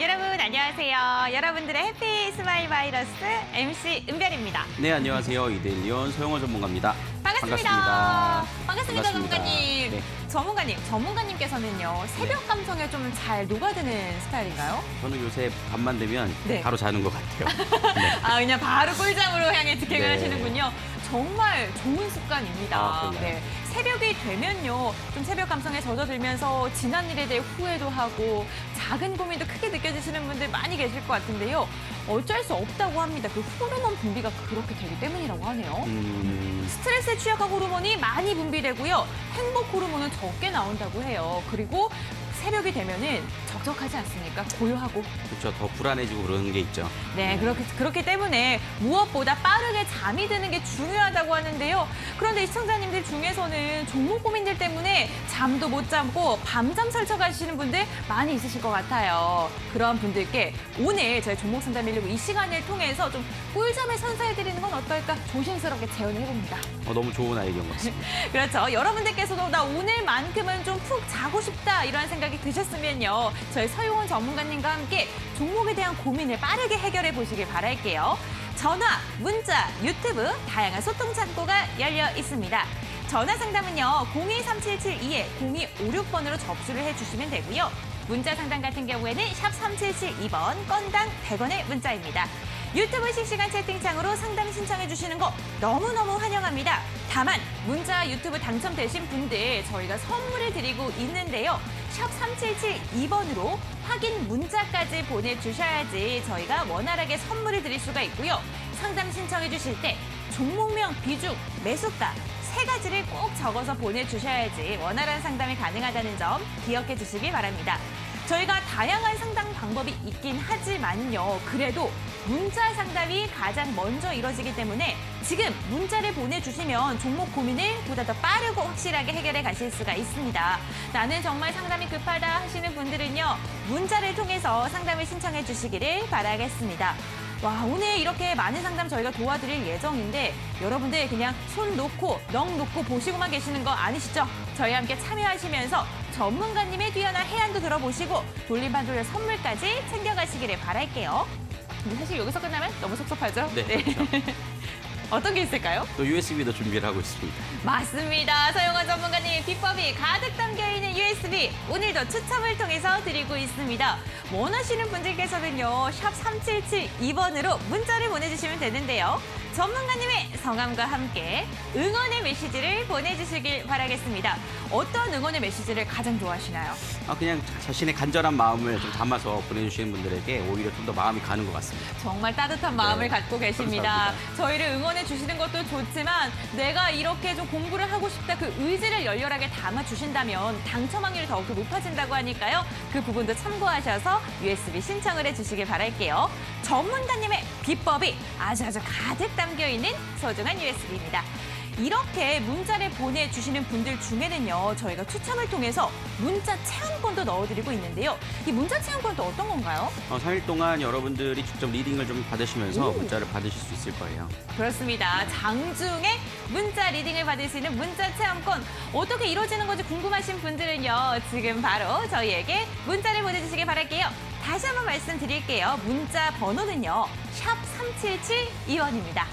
여러분 안녕하세요. 여러분들의 해피 스마일 바이러스 MC 은별입니다. 네, 안녕하세요. 이데일리온 소영어 전문가입니다. 반갑습니다. 반갑습니다, 반갑습니다. 전문가님. 네. 전문가님께서는요, 새벽 감성에 좀 잘 녹아드는 스타일인가요? 저는 요새 밤만 되면 네. 바로 자는 것 같아요. 네. 아, 그냥 바로 꿀잠으로 향해 직행을 네. 하시는군요. 정말 좋은 습관입니다. 아, 그런가요? 새벽이 되면요, 좀 새벽 감성에 젖어들면서 지난 일에 대해 후회도 하고 작은 고민도 크게 느껴지시는 분들 많이 계실 것 같은데요. 어쩔 수 없다고 합니다. 그 호르몬 분비가 그렇게 되기 때문이라고 하네요. 스트레스에 취약한 호르몬이 많이 분비되고요. 행복 호르몬은 적게 나온다고 해요. 그리고 새벽이 되면은 적적하지 않습니까? 고요하고. 그렇죠. 더 불안해지고 그러는 게 있죠. 네, 그렇기 때문에 무엇보다 빠르게 잠이 드는 게 중요하다고 하는데요. 그런데 시청자님들 중에서는 종목 고민들 때문에 잠도 못 자고 밤잠 설쳐가시는 분들 많이 있으실 것 같아요. 그런 분들께 오늘 저희 종목 상담 119 이 시간을 통해서 좀 꿀잠을 선사해드리는 건 어떨까 조심스럽게 제안을 해봅니다. 너무 좋은 아이디어인 것 같습니다. 그렇죠. 여러분들께서도 나 오늘만큼은 좀 푹 자고 싶다 이런 생각이 드셨으면요. 저희 서용원 전문가님과 함께 종목에 대한 고민을 빠르게 해결해 보시길 바랄게요. 전화, 문자, 유튜브 다양한 소통 창구가 열려 있습니다. 전화 상담은요. 023772-0256번으로 접수를 해주시면 되고요. 문자 상담 같은 경우에는 샵 3772번 건당 100원의 문자입니다. 유튜브 실시간 채팅창으로 상담 신청해 주시는 거 너무너무 환영합니다. 다만 문자 유튜브 당첨되신 분들 저희가 선물을 드리고 있는데요. 샵 3772번으로 확인 문자까지 보내주셔야지 저희가 원활하게 선물을 드릴 수가 있고요. 상담 신청해 주실 때 종목명, 비중, 매수가 세 가지를 꼭 적어서 보내주셔야지 원활한 상담이 가능하다는 점 기억해 주시길 바랍니다. 저희가 다양한 상담 방법이 있긴 하지만요. 그래도 문자 상담이 가장 먼저 이뤄지기 때문에 지금 문자를 보내주시면 종목 고민을 보다 더 빠르고 확실하게 해결해 가실 수가 있습니다. 나는 정말 상담이 급하다 하시는 분들은요. 문자를 통해서 상담을 신청해 주시기를 바라겠습니다. 와, 오늘 이렇게 많은 상담 저희가 도와드릴 예정인데 여러분들 그냥 손 놓고 넋 놓고 보시고만 계시는 거 아니시죠? 저희와 함께 참여하시면서 전문가님의 뛰어난 해안도 들어보시고 돌림판 돌려 선물까지 챙겨가시기를 바랄게요. 근데 사실 여기서 끝나면 너무 섭섭하죠? 네, 그렇죠. 어떤 게 있을까요? 또 USB도 준비를 하고 있습니다. 맞습니다. 서영원 전문가님 비법이 가득 담겨있는 USB 오늘도 추첨을 통해서 드리고 있습니다. 원하시는 분들께서는요. 샵 3772번으로 문자를 보내주시면 되는데요. 전문가님의 성함과 함께 응원의 메시지를 보내주시길 바라겠습니다. 어떤 응원의 메시지를 가장 좋아하시나요? 그냥 자신의 간절한 마음을 좀 담아서 보내주시는 분들에게 오히려 좀 더 마음이 가는 것 같습니다. 정말 따뜻한 마음을 네. 갖고 계십니다. 감사합니다. 저희를 응원해 주시는 것도 좋지만 내가 이렇게 좀 공부를 하고 싶다 그 의지를 열렬하게 담아주신다면 당첨 확률이 더욱더 높아진다고 하니까요. 그 부분도 참고하셔서 USB 신청을 해주시길 바랄게요. 전문가님의 비법이 아주 가득 담겨있는 소중한 USB입니다. 이렇게 문자를 보내주시는 분들 중에는요. 저희가 추첨을 통해서 문자 체험권도 넣어드리고 있는데요. 이 문자 체험권도 어떤 건가요? 3일 동안 여러분들이 직접 리딩을 좀 받으시면서 문자를 받으실 수 있을 거예요. 그렇습니다. 장중에 문자 리딩을 받을 수 있는 문자 체험권 어떻게 이루어지는 건지 궁금하신 분들은요. 지금 바로 저희에게 문자를 보내주시길 바랄게요. 다시 한번 말씀드릴게요. 문자 번호는요. 샵 3772번입니다.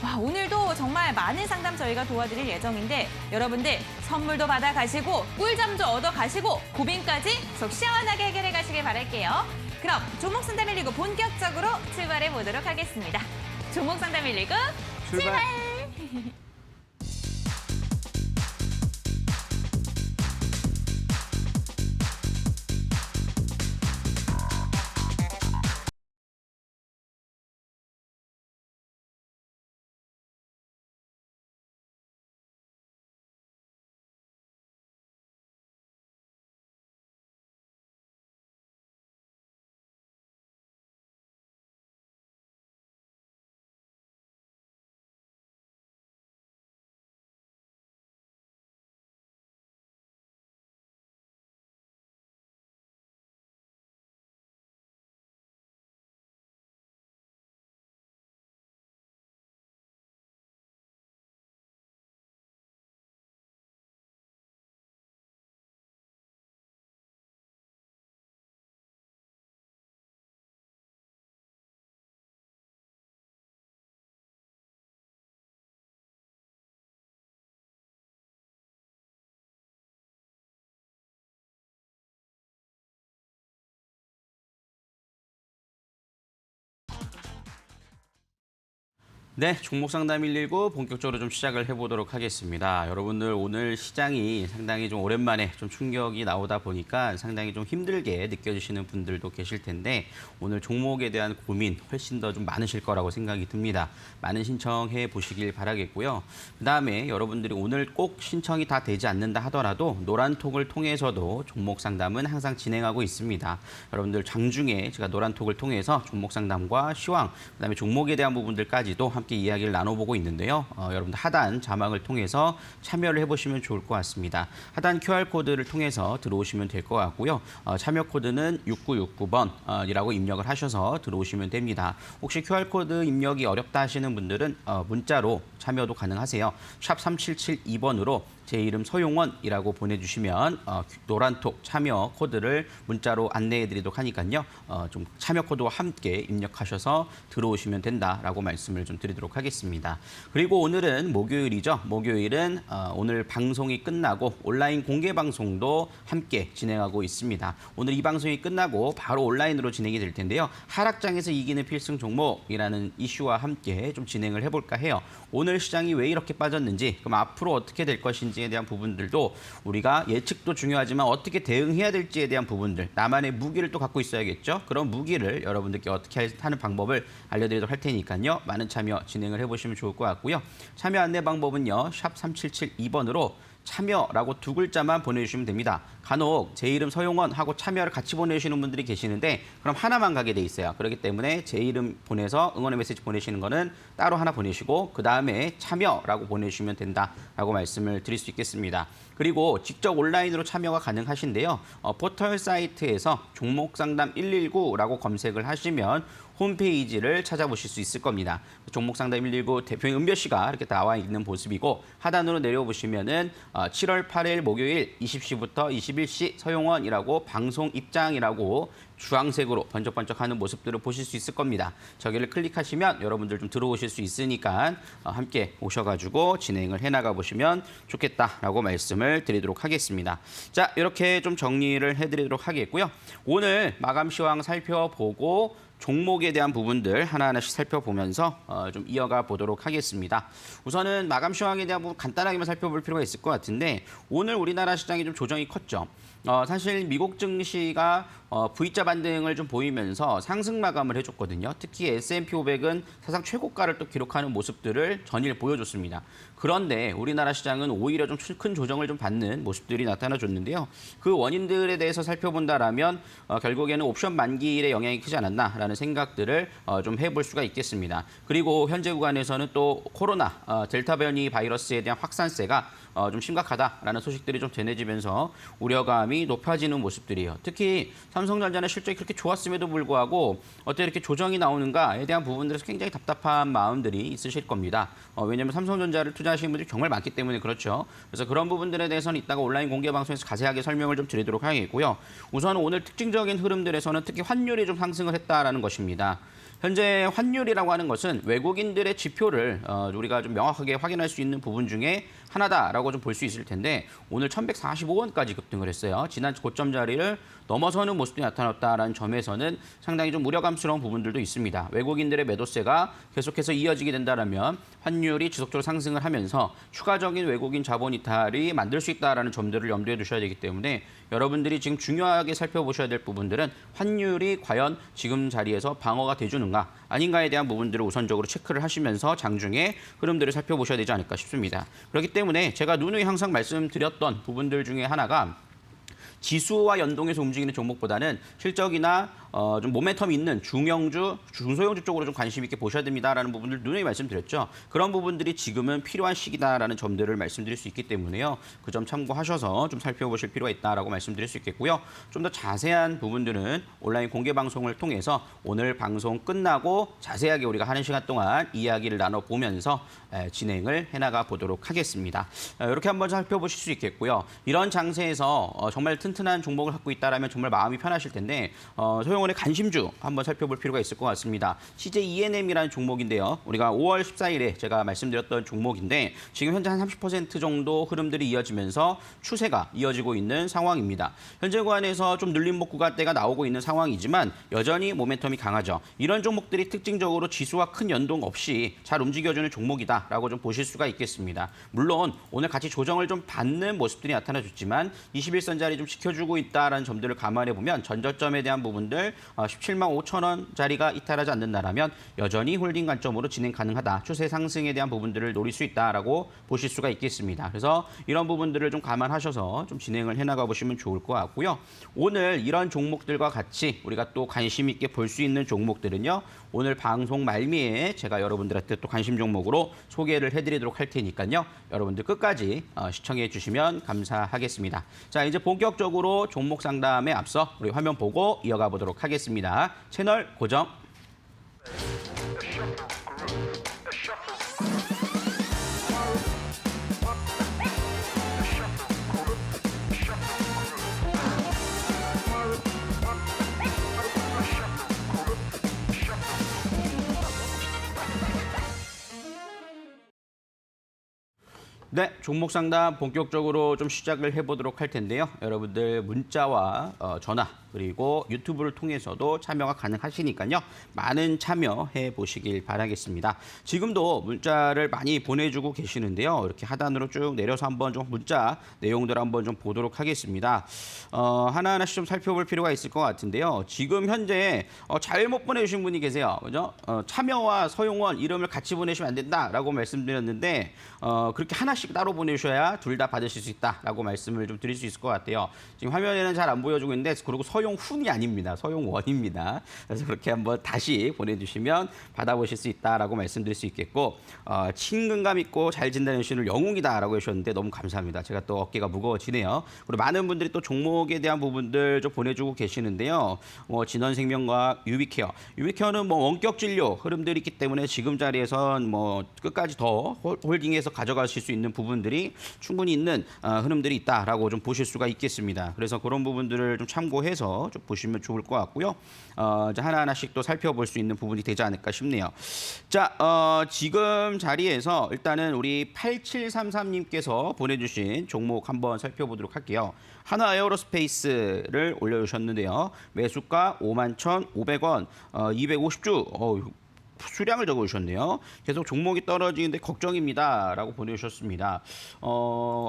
와, 오늘도 정말 많은 상담 저희가 도와드릴 예정인데 여러분들 선물도 받아가시고 꿀잠도 얻어가시고 고민까지 속 시원하게 해결해 가시길 바랄게요. 그럼 종목 상담 119 본격적으로 출발해 보도록 하겠습니다. 종목 상담 119 출발! 네, 종목 상담 119 본격적으로 좀 시작을 해보도록 하겠습니다. 여러분들 오늘 시장이 상당히 좀 오랜만에 좀 충격이 나오다 보니까 상당히 좀 힘들게 느껴지시는 분들도 계실 텐데 오늘 종목에 대한 고민 훨씬 더 좀 많으실 거라고 생각이 듭니다. 많은 신청해 보시길 바라겠고요. 그다음에 여러분들이 오늘 꼭 신청이 다 되지 않는다 하더라도 노란톡을 통해서도 종목 상담은 항상 진행하고 있습니다. 여러분들 장중에 제가 노란톡을 통해서 종목 상담과 시황, 그다음에 종목에 대한 부분들까지도 함께 이야기를 나눠보고 있는데요. 여러분들 하단 자막을 통해서 참여를 해보시면 좋을 것 같습니다. 하단 QR코드를 통해서 들어오시면 될 것 같고요. 참여 코드는 6969번이라고 입력을 하셔서 들어오시면 됩니다. 혹시 QR코드 입력이 어렵다 하시는 분들은 문자로 참여도 가능하세요. 샵 3772번으로 제 이름 서용원이라고 보내주시면 노란톡 참여 코드를 문자로 안내해드리도록 하니까요. 좀 참여 코드와 함께 입력하셔서 들어오시면 된다라고 말씀을 좀 드리도록 하겠습니다. 그리고 오늘은 목요일이죠. 목요일은 오늘 방송이 끝나고 온라인 공개 방송도 함께 진행하고 있습니다. 오늘 이 방송이 끝나고 바로 온라인으로 진행이 될 텐데요. 하락장에서 이기는 필승 종목이라는 이슈와 함께 좀 진행을 해볼까 해요. 오늘 시장이 왜 이렇게 빠졌는지, 그럼 앞으로 어떻게 될 것인지에 대한 부분들도 우리가 예측도 중요하지만 어떻게 대응해야 될지에 대한 부분들, 나만의 무기를 또 갖고 있어야겠죠. 그런 무기를 여러분들께 어떻게 하는 방법을 알려드리도록 할 테니까요. 많은 참여 진행을 해보시면 좋을 것 같고요. 참여 안내 방법은요. 샵 3772번으로 참여라고 두 글자만 보내주시면 됩니다. 간혹 제 이름 서용원 하고 참여를 같이 보내주시는 분들이 계시는데 그럼 하나만 가게 돼 있어요. 그렇기 때문에 제 이름 보내서 응원의 메시지 보내시는 거는 따로 하나 보내시고 그 다음에 참여라고 보내주시면 된다라고 말씀을 드릴 수 있겠습니다. 그리고 직접 온라인으로 참여가 가능하신데요. 포털 사이트에서 종목상담 119라고 검색을 하시면 홈페이지를 찾아보실 수 있을 겁니다. 종목상담 119 대표인 은별 씨가 이렇게 나와 있는 모습이고 하단으로 내려보시면은 7월 8일 목요일 20시부터 21시 서용원이라고 방송 입장이라고 주황색으로 번쩍번쩍하는 모습들을 보실 수 있을 겁니다. 저기를 클릭하시면 여러분들 좀 들어오실 수 있으니까 함께 오셔가지고 진행을 해나가 보시면 좋겠다라고 말씀을 드리도록 하겠습니다. 자, 이렇게 좀 정리를 해드리도록 하겠고요. 오늘 마감 시황 살펴보고 종목에 대한 부분들 하나하나씩 살펴보면서 좀 이어가 보도록 하겠습니다. 우선은 마감 시황에 대한 부분 간단하게만 살펴볼 필요가 있을 것 같은데 오늘 우리나라 시장이 좀 조정이 컸죠. 사실 미국 증시가 V자 반등을 좀 보이면서 상승 마감을 해줬거든요. 특히 S&P 500은 사상 최고가를 또 기록하는 모습들을 전일 보여줬습니다. 그런데 우리나라 시장은 오히려 좀 큰 조정을 좀 받는 모습들이 나타나줬는데요. 그 원인들에 대해서 살펴본다라면 결국에는 옵션 만기일의 영향이 크지 않았나라는 생각들을 좀 해볼 수가 있겠습니다. 그리고 현재 구간에서는 또 코로나 델타 변이 바이러스에 대한 확산세가 좀 심각하다라는 소식들이 좀 전해지면서 우려감이 높아지는 모습들이에요. 특히 삼성전자는 실적이 그렇게 좋았음에도 불구하고 어떻게 이렇게 조정이 나오는가에 대한 부분들에서 굉장히 답답한 마음들이 있으실 겁니다. 왜냐하면 삼성전자를 투자하시는 분들이 정말 많기 때문에 그렇죠. 그래서 그런 부분들에 대해서는 이따가 온라인 공개 방송에서 자세하게 설명을 좀 드리도록 하겠고요. 우선 오늘 특징적인 흐름들에서는 특히 환율이 좀 상승을 했다라는 것입니다. 현재 환율이라고 하는 것은 외국인들의 지표를 우리가 좀 명확하게 확인할 수 있는 부분 중에 하나다라고 좀 볼 수 있을 텐데 오늘 1,145원까지 급등을 했어요. 지난 고점 자리를 넘어서는 모습이 나타났다는 점에서는 상당히 좀 우려감스러운 부분들도 있습니다. 외국인들의 매도세가 계속해서 이어지게 된다면 환율이 지속적으로 상승을 하면서 추가적인 외국인 자본 이탈이 만들 수 있다는 점들을 염두에 두셔야 되기 때문에 여러분들이 지금 중요하게 살펴보셔야 될 부분들은 환율이 과연 지금 자리에서 방어가 돼주는가 아닌가에 대한 부분들을 우선적으로 체크를 하시면서 장중에 흐름들을 살펴보셔야 되지 않을까 싶습니다. 그렇기 때문에 제가 누누이 항상 말씀드렸던 부분들 중에 하나가 지수와 연동해서 움직이는 종목보다는 실적이나 좀 모멘텀 있는 중형주, 중소형주 쪽으로 좀 관심 있게 보셔야 됩니다라는 부분들 누누이 말씀드렸죠. 그런 부분들이 지금은 필요한 시기다라는 점들을 말씀드릴 수 있기 때문에요. 그 점 참고하셔서 좀 살펴보실 필요가 있다라고 말씀드릴 수 있겠고요. 좀 더 자세한 부분들은 온라인 공개 방송을 통해서 오늘 방송 끝나고 자세하게 우리가 하는 시간 동안 이야기를 나눠보면서 진행을 해나가 보도록 하겠습니다. 이렇게 한번 살펴보실 수 있겠고요. 이런 장세에서 정말 튼 튼튼한 종목을 갖고 있다라면 정말 마음이 편하실 텐데 소형원의 관심주 한번 살펴볼 필요가 있을 것 같습니다. CJ ENM이라는 종목인데요. 우리가 5월 14일에 제가 말씀드렸던 종목인데 지금 현재 한 30% 정도 흐름들이 이어지면서 추세가 이어지고 있는 상황입니다. 현재 구간에서 좀 눌림목 구간대가 나오고 있는 상황이지만 여전히 모멘텀이 강하죠. 이런 종목들이 특징적으로 지수와 큰 연동 없이 잘 움직여주는 종목이다라고 좀 보실 수가 있겠습니다. 물론 오늘 같이 조정을 좀 받는 모습들이 나타나줬지만 21선 자리 좀 지켜주고 있다라는 점들을 감안해 보면 전저점에 대한 부분들 17만 5천 원짜리가 이탈하지 않는다라면 여전히 홀딩 관점으로 진행 가능하다. 추세 상승에 대한 부분들을 노릴 수 있다라고 보실 수가 있겠습니다. 그래서 이런 부분들을 좀 감안하셔서 좀 진행을 해나가 보시면 좋을 것 같고요. 오늘 이런 종목들과 같이 우리가 또 관심 있게 볼 수 있는 종목들은요. 오늘 방송 말미에 제가 여러분들한테 또 관심 종목으로 소개를 해드리도록 할 테니까요. 여러분들 끝까지 시청해 주시면 감사하겠습니다. 자, 이제 본격적으로 종목 상담에 앞서 우리 화면 보고 이어가 보도록 하겠습니다. 채널 고정. 네, 종목 상담 본격적으로 좀 시작을 해보도록 할 텐데요. 여러분들 문자와 전화 그리고 유튜브를 통해서도 참여가 가능하시니까요. 많은 참여해 보시길 바라겠습니다. 지금도 문자를 많이 보내주고 계시는데요. 이렇게 하단으로 쭉 내려서 한번 좀 문자 내용들 한번 좀 보도록 하겠습니다. 하나하나씩 좀 살펴볼 필요가 있을 것 같은데요. 지금 현재 잘못 보내주신 분이 계세요. 그죠? 참여와 서용원 이름을 같이 보내시면 안 된다라고 말씀드렸는데 그렇게 하나씩 따로 보내셔야 둘 다 받으실 수 있다라고 말씀을 좀 드릴 수 있을 것 같아요. 지금 화면에는 잘 안 보여주고 있는데 그리고 서용훈이 아닙니다. 서용원입니다. 그래서 그렇게 한번 다시 보내주시면 받아보실 수 있다라고 말씀드릴 수 있겠고 친근감 있고 잘 진다는 신을 영웅이다라고 해주셨는데 너무 감사합니다. 제가 또 어깨가 무거워지네요. 그리고 많은 분들이 또 종목에 대한 부분들 좀 보내주고 계시는데요. 진원생명과학, 유비케어는 뭐 원격 진료 흐름들이 있기 때문에 지금 자리에선 뭐 끝까지 더 홀딩해서 가져가실 수 있는 부분들이 충분히 있는 흐름들이 있다라고 좀 보실 수가 있겠습니다. 그래서 그런 부분들을 좀 참고해서 좀 보시면 좋을 것 같고요. 이제 하나하나씩 또 살펴볼 수 있는 부분이 되지 않을까 싶네요. 자, 지금 자리에서 일단은 우리 8733님께서 보내주신 종목 한번 살펴보도록 할게요. 하나 에어로스페이스를 올려주셨는데요. 매수가 51,500원, 250주. 수량을 적어주셨네요. 계속 종목이 떨어지는데 걱정입니다라고 보내주셨습니다.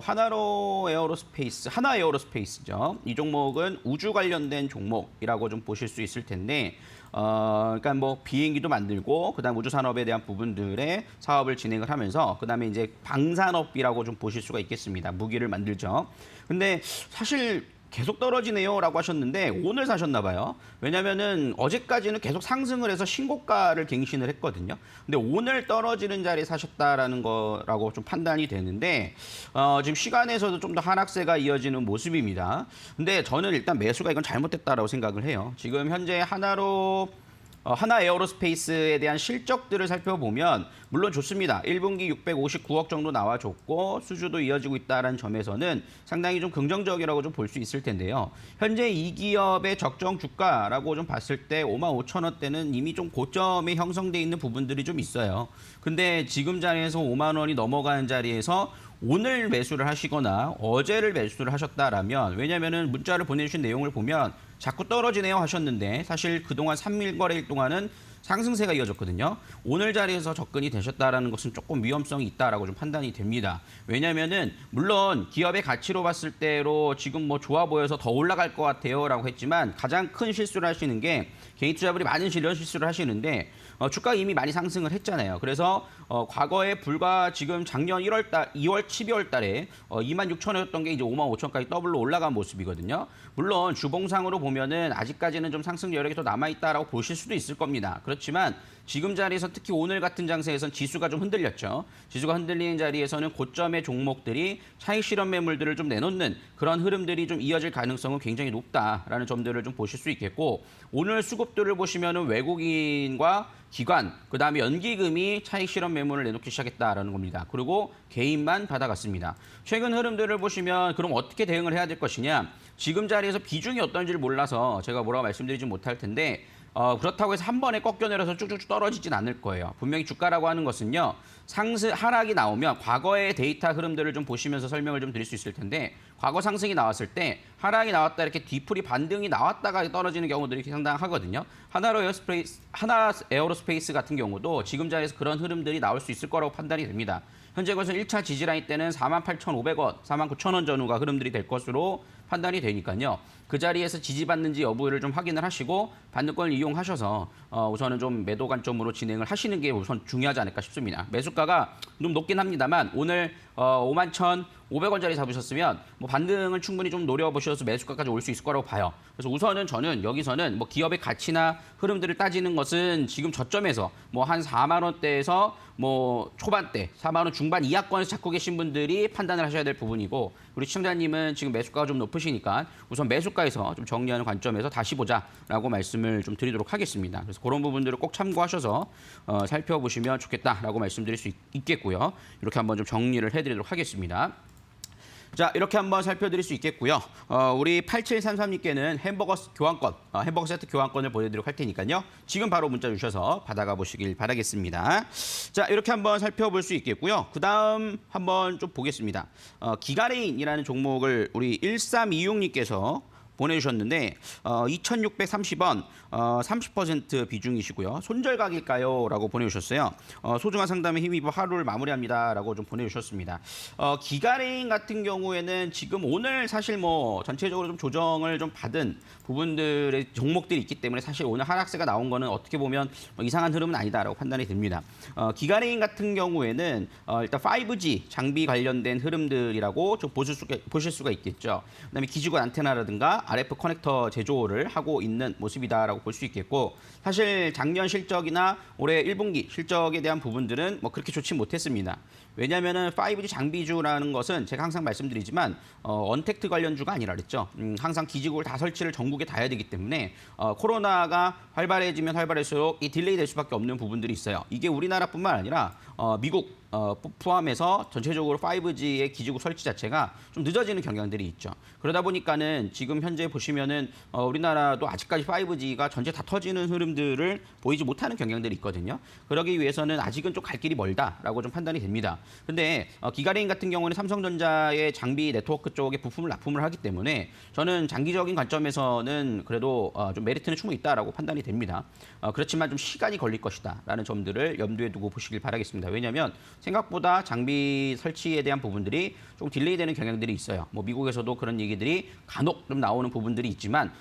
하나 에어로스페이스죠. 이 종목은 우주 관련된 종목이라고 좀 보실 수 있을 텐데, 그러니까 뭐 비행기도 만들고 그다음 우주 산업에 대한 부분들의 사업을 진행을 하면서 그다음에 이제 방산업이라고 좀 보실 수가 있겠습니다. 무기를 만들죠. 근데 사실 계속 떨어지네요라고 하셨는데 오늘 사셨나 봐요. 왜냐면은 어제까지는 계속 상승을 해서 신고가를 갱신을 했거든요. 근데 오늘 떨어지는 자리에 사셨다라는 거라고 좀 판단이 되는데 지금 시간에서도 좀 더 하락세가 이어지는 모습입니다. 근데 저는 일단 매수가 이건 잘못됐다라고 생각을 해요. 지금 현재 하나 에어로스페이스에 대한 실적들을 살펴보면 물론 좋습니다. 1분기 659억 정도 나와줬고 수주도 이어지고 있다는 점에서는 상당히 좀 긍정적이라고 좀 볼 수 있을 텐데요. 현재 이 기업의 적정 주가라고 좀 봤을 때 55,000원대는 이미 좀 고점에 형성돼 있는 부분들이 좀 있어요. 근데 지금 자리에서 5만 원이 넘어가는 자리에서 오늘 매수를 하시거나 어제를 매수를 하셨다라면 왜냐면은 문자를 보내주신 내용을 보면 자꾸 떨어지네요 하셨는데 사실 그동안 3일 거래일 동안은 상승세가 이어졌거든요. 오늘 자리에서 접근이 되셨다라는 것은 조금 위험성이 있다라고 좀 판단이 됩니다. 왜냐면은 물론 기업의 가치로 봤을 때로 지금 뭐 좋아 보여서 더 올라갈 것 같아요라고 했지만 가장 큰 실수를 하시는 게 개인 투자분이 많은 이런 실수를 하시는데 주가가 이미 많이 상승을 했잖아요. 그래서 과거에 불과 지금 작년 2월, 12월 달에 26,000원이었던 게 이제 55,000원까지 더블로 올라간 모습이거든요. 물론 주봉상으로 보면은 아직까지는 좀 상승 여력이 더 남아있다라고 보실 수도 있을 겁니다. 그렇지만 지금 자리에서 특히 오늘 같은 장세에선 지수가 좀 흔들렸죠. 지수가 흔들리는 자리에서는 고점의 종목들이 차익 실현 매물들을 좀 내놓는 그런 흐름들이 좀 이어질 가능성은 굉장히 높다라는 점들을 좀 보실 수 있겠고, 오늘 수급들을 보시면은 외국인과 기관, 그다음에 연기금이 차익 실현 매물을 내놓기 시작했다라는 겁니다. 그리고 개인만 받아갔습니다. 최근 흐름들을 보시면 그럼 어떻게 대응을 해야 될 것이냐? 지금 자리에서 비중이 어떤지를 몰라서 제가 뭐라고 말씀드리지 못할 텐데, 그렇다고 해서 한 번에 꺾여내려서 쭉쭉 떨어지진 않을 거예요. 분명히 주가라고 하는 것은요, 하락이 나오면 과거의 데이터 흐름들을 좀 보시면서 설명을 좀 드릴 수 있을 텐데, 과거 상승이 나왔을 때 하락이 나왔다 이렇게 뒤풀이 반등이 나왔다가 떨어지는 경우들이 상당하거든요. 하나 에어로스페이스 같은 경우도 지금 자리에서 그런 흐름들이 나올 수 있을 거라고 판단이 됩니다. 현재 것은 1차 지지라인 때는 48,500원, 49,000원 전후가 흐름들이 될 것으로 판단이 되니까요. 그 자리에서 지지받는지 여부를 좀 확인을 하시고 반등권을 이용하셔서 우선은 좀 매도 관점으로 진행을 하시는 게 우선 중요하지 않을까 싶습니다. 매수가가 좀 높긴 합니다만 오늘 51,500원짜리 잡으셨으면 뭐 반등을 충분히 좀 노려보셔서 매수가까지 올 수 있을 거라고 봐요. 그래서 우선은 저는 여기서는 뭐 기업의 가치나 흐름들을 따지는 것은 지금 저점에서 뭐 한 4만 원대에서 뭐 초반대, 4만 원 중반 이하권에서 잡고 계신 분들이 판단을 하셔야 될 부분이고, 우리 시청자님은 지금 매수가가 좀 높으시니까 우선 매수가에서 좀 정리하는 관점에서 다시 보자라고 말씀을 좀 드리도록 하겠습니다. 그래서 그런 부분들을 꼭 참고하셔서 살펴보시면 좋겠다라고 말씀드릴 수 있겠고요. 이렇게 한번 좀 정리를 해드리도록 하겠습니다. 자, 이렇게 한번 살펴드릴 수 있겠고요. 우리 8733님께는 햄버거 교환권, 햄버거 세트 교환권을 보내드리도록 할 테니까요. 지금 바로 문자 주셔서 받아가 보시길 바라겠습니다. 자, 이렇게 한번 살펴볼 수 있겠고요. 그 다음 한번 좀 보겠습니다. 기가레인이라는 종목을 우리 1326님께서 보내주셨는데 2,630원 30% 비중이시고요. 손절각일까요? 라고 보내주셨어요. 소중한 상담에 힘입어 하루를 마무리합니다. 라고 좀 보내주셨습니다. 기가레인 같은 경우에는 지금 오늘 사실 뭐 전체적으로 좀 조정을 좀 받은 부분들의 종목들이 있기 때문에 사실 오늘 하락세가 나온 거는 어떻게 보면 이상한 흐름은 아니다라고 판단이 됩니다. 기가레인 같은 경우에는 일단 5G 장비 관련된 흐름들이라고 좀 보실 수가 있겠죠. 그다음에 기지국 안테나라든가 RF 커넥터 제조를 하고 있는 모습이다라고 볼 수 있겠고, 사실 작년 실적이나 올해 1분기 실적에 대한 부분들은 뭐 그렇게 좋지 못했습니다. 왜냐하면은 5G 장비주라는 것은 제가 항상 말씀드리지만 언택트 관련주가 아니라 그랬죠. 항상 기지국을 다 설치를 전국에 다 해야 되기 때문에 코로나가 활발해지면 활발할수록 이 딜레이 될 수밖에 없는 부분들이 있어요. 이게 우리나라뿐만 아니라 미국 포함해서 전체적으로 5G의 기지국 설치 자체가 좀 늦어지는 경향들이 있죠. 그러다 보니까는 지금 현재 보시면은 우리나라도 아직까지 5G가 전체 다 터지는 흐름들을 보이지 못하는 경향들이 있거든요. 그러기 위해서는 아직은 좀 갈 길이 멀다라고 좀 판단이 됩니다. 근데 기가레인 같은 경우는 삼성전자의 장비 네트워크 쪽에 부품을 납품을 하기 때문에 저는 장기적인 관점에서는 그래도 좀 메리트는 충분히 있다라고 판단이 됩니다. 그렇지만 좀 시간이 걸릴 것이다라는 점들을 염두에 두고 보시길 바라겠습니다. 왜냐하면 생각보다 장비 설치에 대한 부분들이 좀 딜레이되는 경향들이 있어요. 뭐 미국에서도 그런 얘기들이 간혹 좀 나오는 부분들이 있지만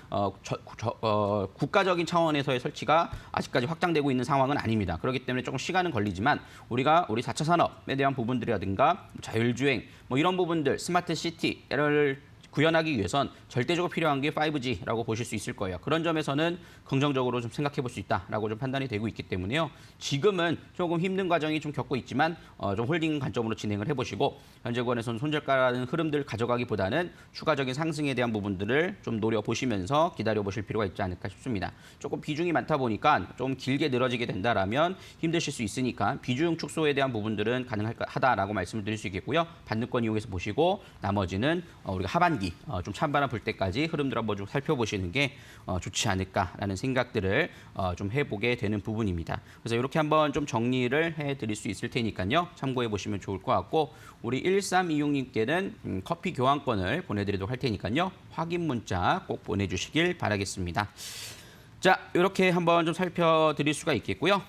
국가적인 차원에서의 설치가 아직까지 확장되고 있는 상황은 아닙니다. 그렇기 때문에 조금 시간은 걸리지만 우리가 우리 4차 산업에 대한 부분들이라든가 자율주행 뭐 이런 부분들, 스마트 시티를 구현하기 위해선 절대적으로 필요한 게 5G라고 보실 수 있을 거예요. 그런 점에서는 긍정적으로 좀 생각해 볼 수 있다라고 좀 판단이 되고 있기 때문에요. 지금은 조금 힘든 과정이 좀 겪고 있지만 좀 홀딩 관점으로 진행을 해보시고, 현재권에서는 손절가라는 흐름들 가져가기보다는 추가적인 상승에 대한 부분들을 좀 노려보시면서 기다려보실 필요가 있지 않을까 싶습니다. 조금 비중이 많다 보니까 좀 길게 늘어지게 된다라면 힘드실 수 있으니까 비중 축소에 대한 부분들은 가능하다라고 말씀을 드릴 수 있겠고요. 반등권 이용해서 보시고 나머지는 우리가 하반기 좀 찬바람 불 때까지 흐름들 한번 좀 살펴보시는 게 좋지 않을까라는 생각들을 좀 해보게 되는 부분입니다. 그래서 이렇게 한번 좀 정리를 해드릴 수 있을 테니까요. 참고해 보시면 좋을 것 같고, 우리 1326님께는 커피 교환권을 보내드리도록 할 테니까요. 확인 문자 꼭 보내주시길 바라겠습니다. 자, 이렇게 한번 좀 살펴드릴 수가 있겠고요.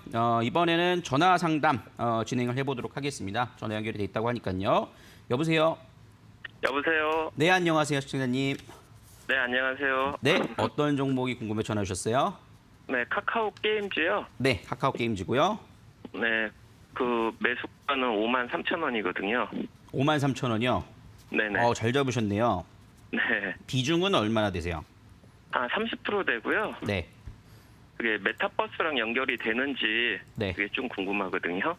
이번에는 전화 상담 진행을 해보도록 하겠습니다. 전화 연결이 돼 있다고 하니까요. 여보세요. 여보세요. 네, 안녕하세요, 시청자님. 네, 안녕하세요. 네, 어떤 종목이 궁금해 전화 주셨어요? 네, 카카오 게임즈요. 네, 카카오 게임즈고요. 네, 그 매수가는 53,000원이거든요. 53,000원이요. 네네. 잘 잡으셨네요. 네. 비중은 얼마나 되세요? 30% 되고요. 네. 그게 메타버스랑 연결이 되는지 네. 그게 좀 궁금하거든요.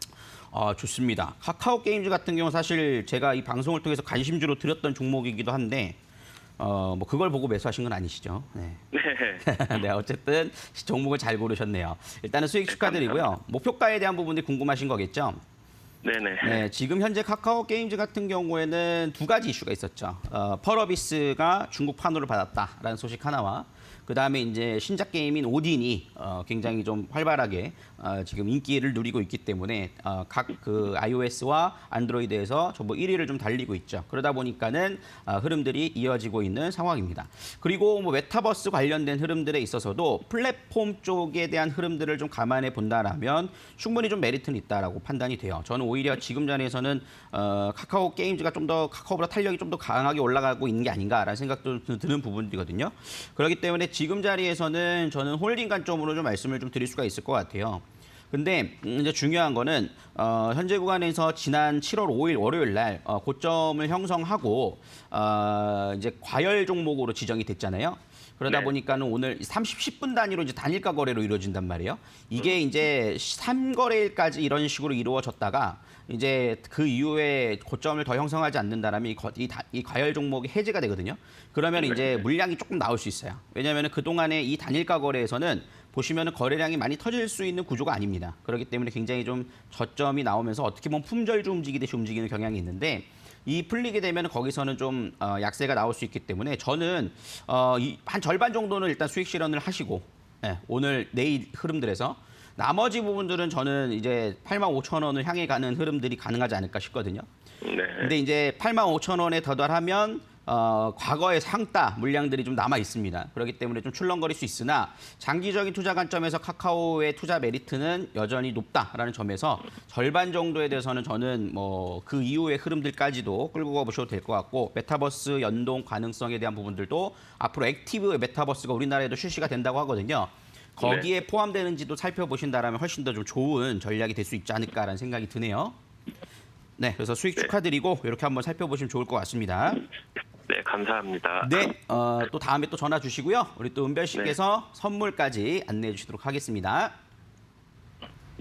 좋습니다. 카카오 게임즈 같은 경우 사실 제가 이 방송을 통해서 관심주로 드렸던 종목이기도 한데 뭐 그걸 보고 매수하신 건 아니시죠? 네. 네. 네, 어쨌든 종목을 잘 고르셨네요. 일단은 수익 축하드리고요. 목표가에 대한 부분이 궁금하신 거겠죠? 네네. 네, 지금 현재 카카오 게임즈 같은 경우에는 두 가지 이슈가 있었죠. 펄어비스가 중국 판호를 받았다라는 소식 하나와 그다음에 이제 신작 게임인 오딘이 굉장히 좀 활발하게 지금 인기를 누리고 있기 때문에 각 그 iOS와 안드로이드에서 전부 1위를 좀 달리고 있죠. 그러다 보니까는 흐름들이 이어지고 있는 상황입니다. 그리고 뭐 메타버스 관련된 흐름들에 있어서도 플랫폼 쪽에 대한 흐름들을 좀 감안해 본다라면 충분히 좀 메리트는 있다라고 판단이 돼요. 저는 오히려 지금 자리에서는 카카오 게임즈가 좀 더 카카오보다 탄력이 좀 더 강하게 올라가고 있는 게 아닌가라는 생각도 드는 부분이거든요. 그렇기 때문에 지금 자리에서는 저는 홀딩 관점으로 좀 말씀을 좀 드릴 수가 있을 것 같아요. 근데 이제 중요한 거는 현재 구간에서 지난 7월 5일 월요일 날 고점을 형성하고 이제 과열 종목으로 지정이 됐잖아요. 그러다 네. 보니까는 오늘 10분 단위로 이제 단일가 거래로 이루어진단 말이에요. 이게 이제 3거래일까지 이런 식으로 이루어졌다가 이제 그 이후에 고점을 더 형성하지 않는다라면 이 과열 종목이 해제가 되거든요. 그러면 이제 물량이 조금 나올 수 있어요. 왜냐하면 그동안에 이 단일가 거래에서는 보시면은 거래량이 많이 터질 수 있는 구조가 아닙니다. 그렇기 때문에 굉장히 좀 저점이 나오면서 어떻게 보면 품절주 움직이듯이 움직이는 경향이 있는데 이 풀리게 되면 거기서는 좀 약세가 나올 수 있기 때문에 저는 한 절반 정도는 일단 수익 실현을 하시고 오늘 내일 흐름들에서 나머지 부분들은 저는 이제 85,000원을 향해 가는 흐름들이 가능하지 않을까 싶거든요. 네. 근데 이제 85,000원에 도달하면 과거의 상따 물량들이 좀 남아 있습니다. 그렇기 때문에 좀 출렁거릴 수 있으나 장기적인 투자 관점에서 카카오의 투자 메리트는 여전히 높다라는 점에서 절반 정도에 대해서는 저는 뭐 그 이후의 흐름들까지도 끌고 가보셔도 될 것 같고 메타버스 연동 가능성에 대한 부분들도 앞으로 액티브 메타버스가 우리나라에도 출시가 된다고 하거든요. 거기에 네. 포함되는지도 살펴보신다면 훨씬 더 좀 좋은 전략이 될 수 있지 않을까라는 생각이 드네요. 네, 그래서 수익 축하드리고 이렇게 한번 살펴보시면 좋을 것 같습니다. 네, 감사합니다. 네, 또 다음에 또 전화 주시고요. 우리 또 은별 씨께서 선물까지 안내해 주시도록 하겠습니다.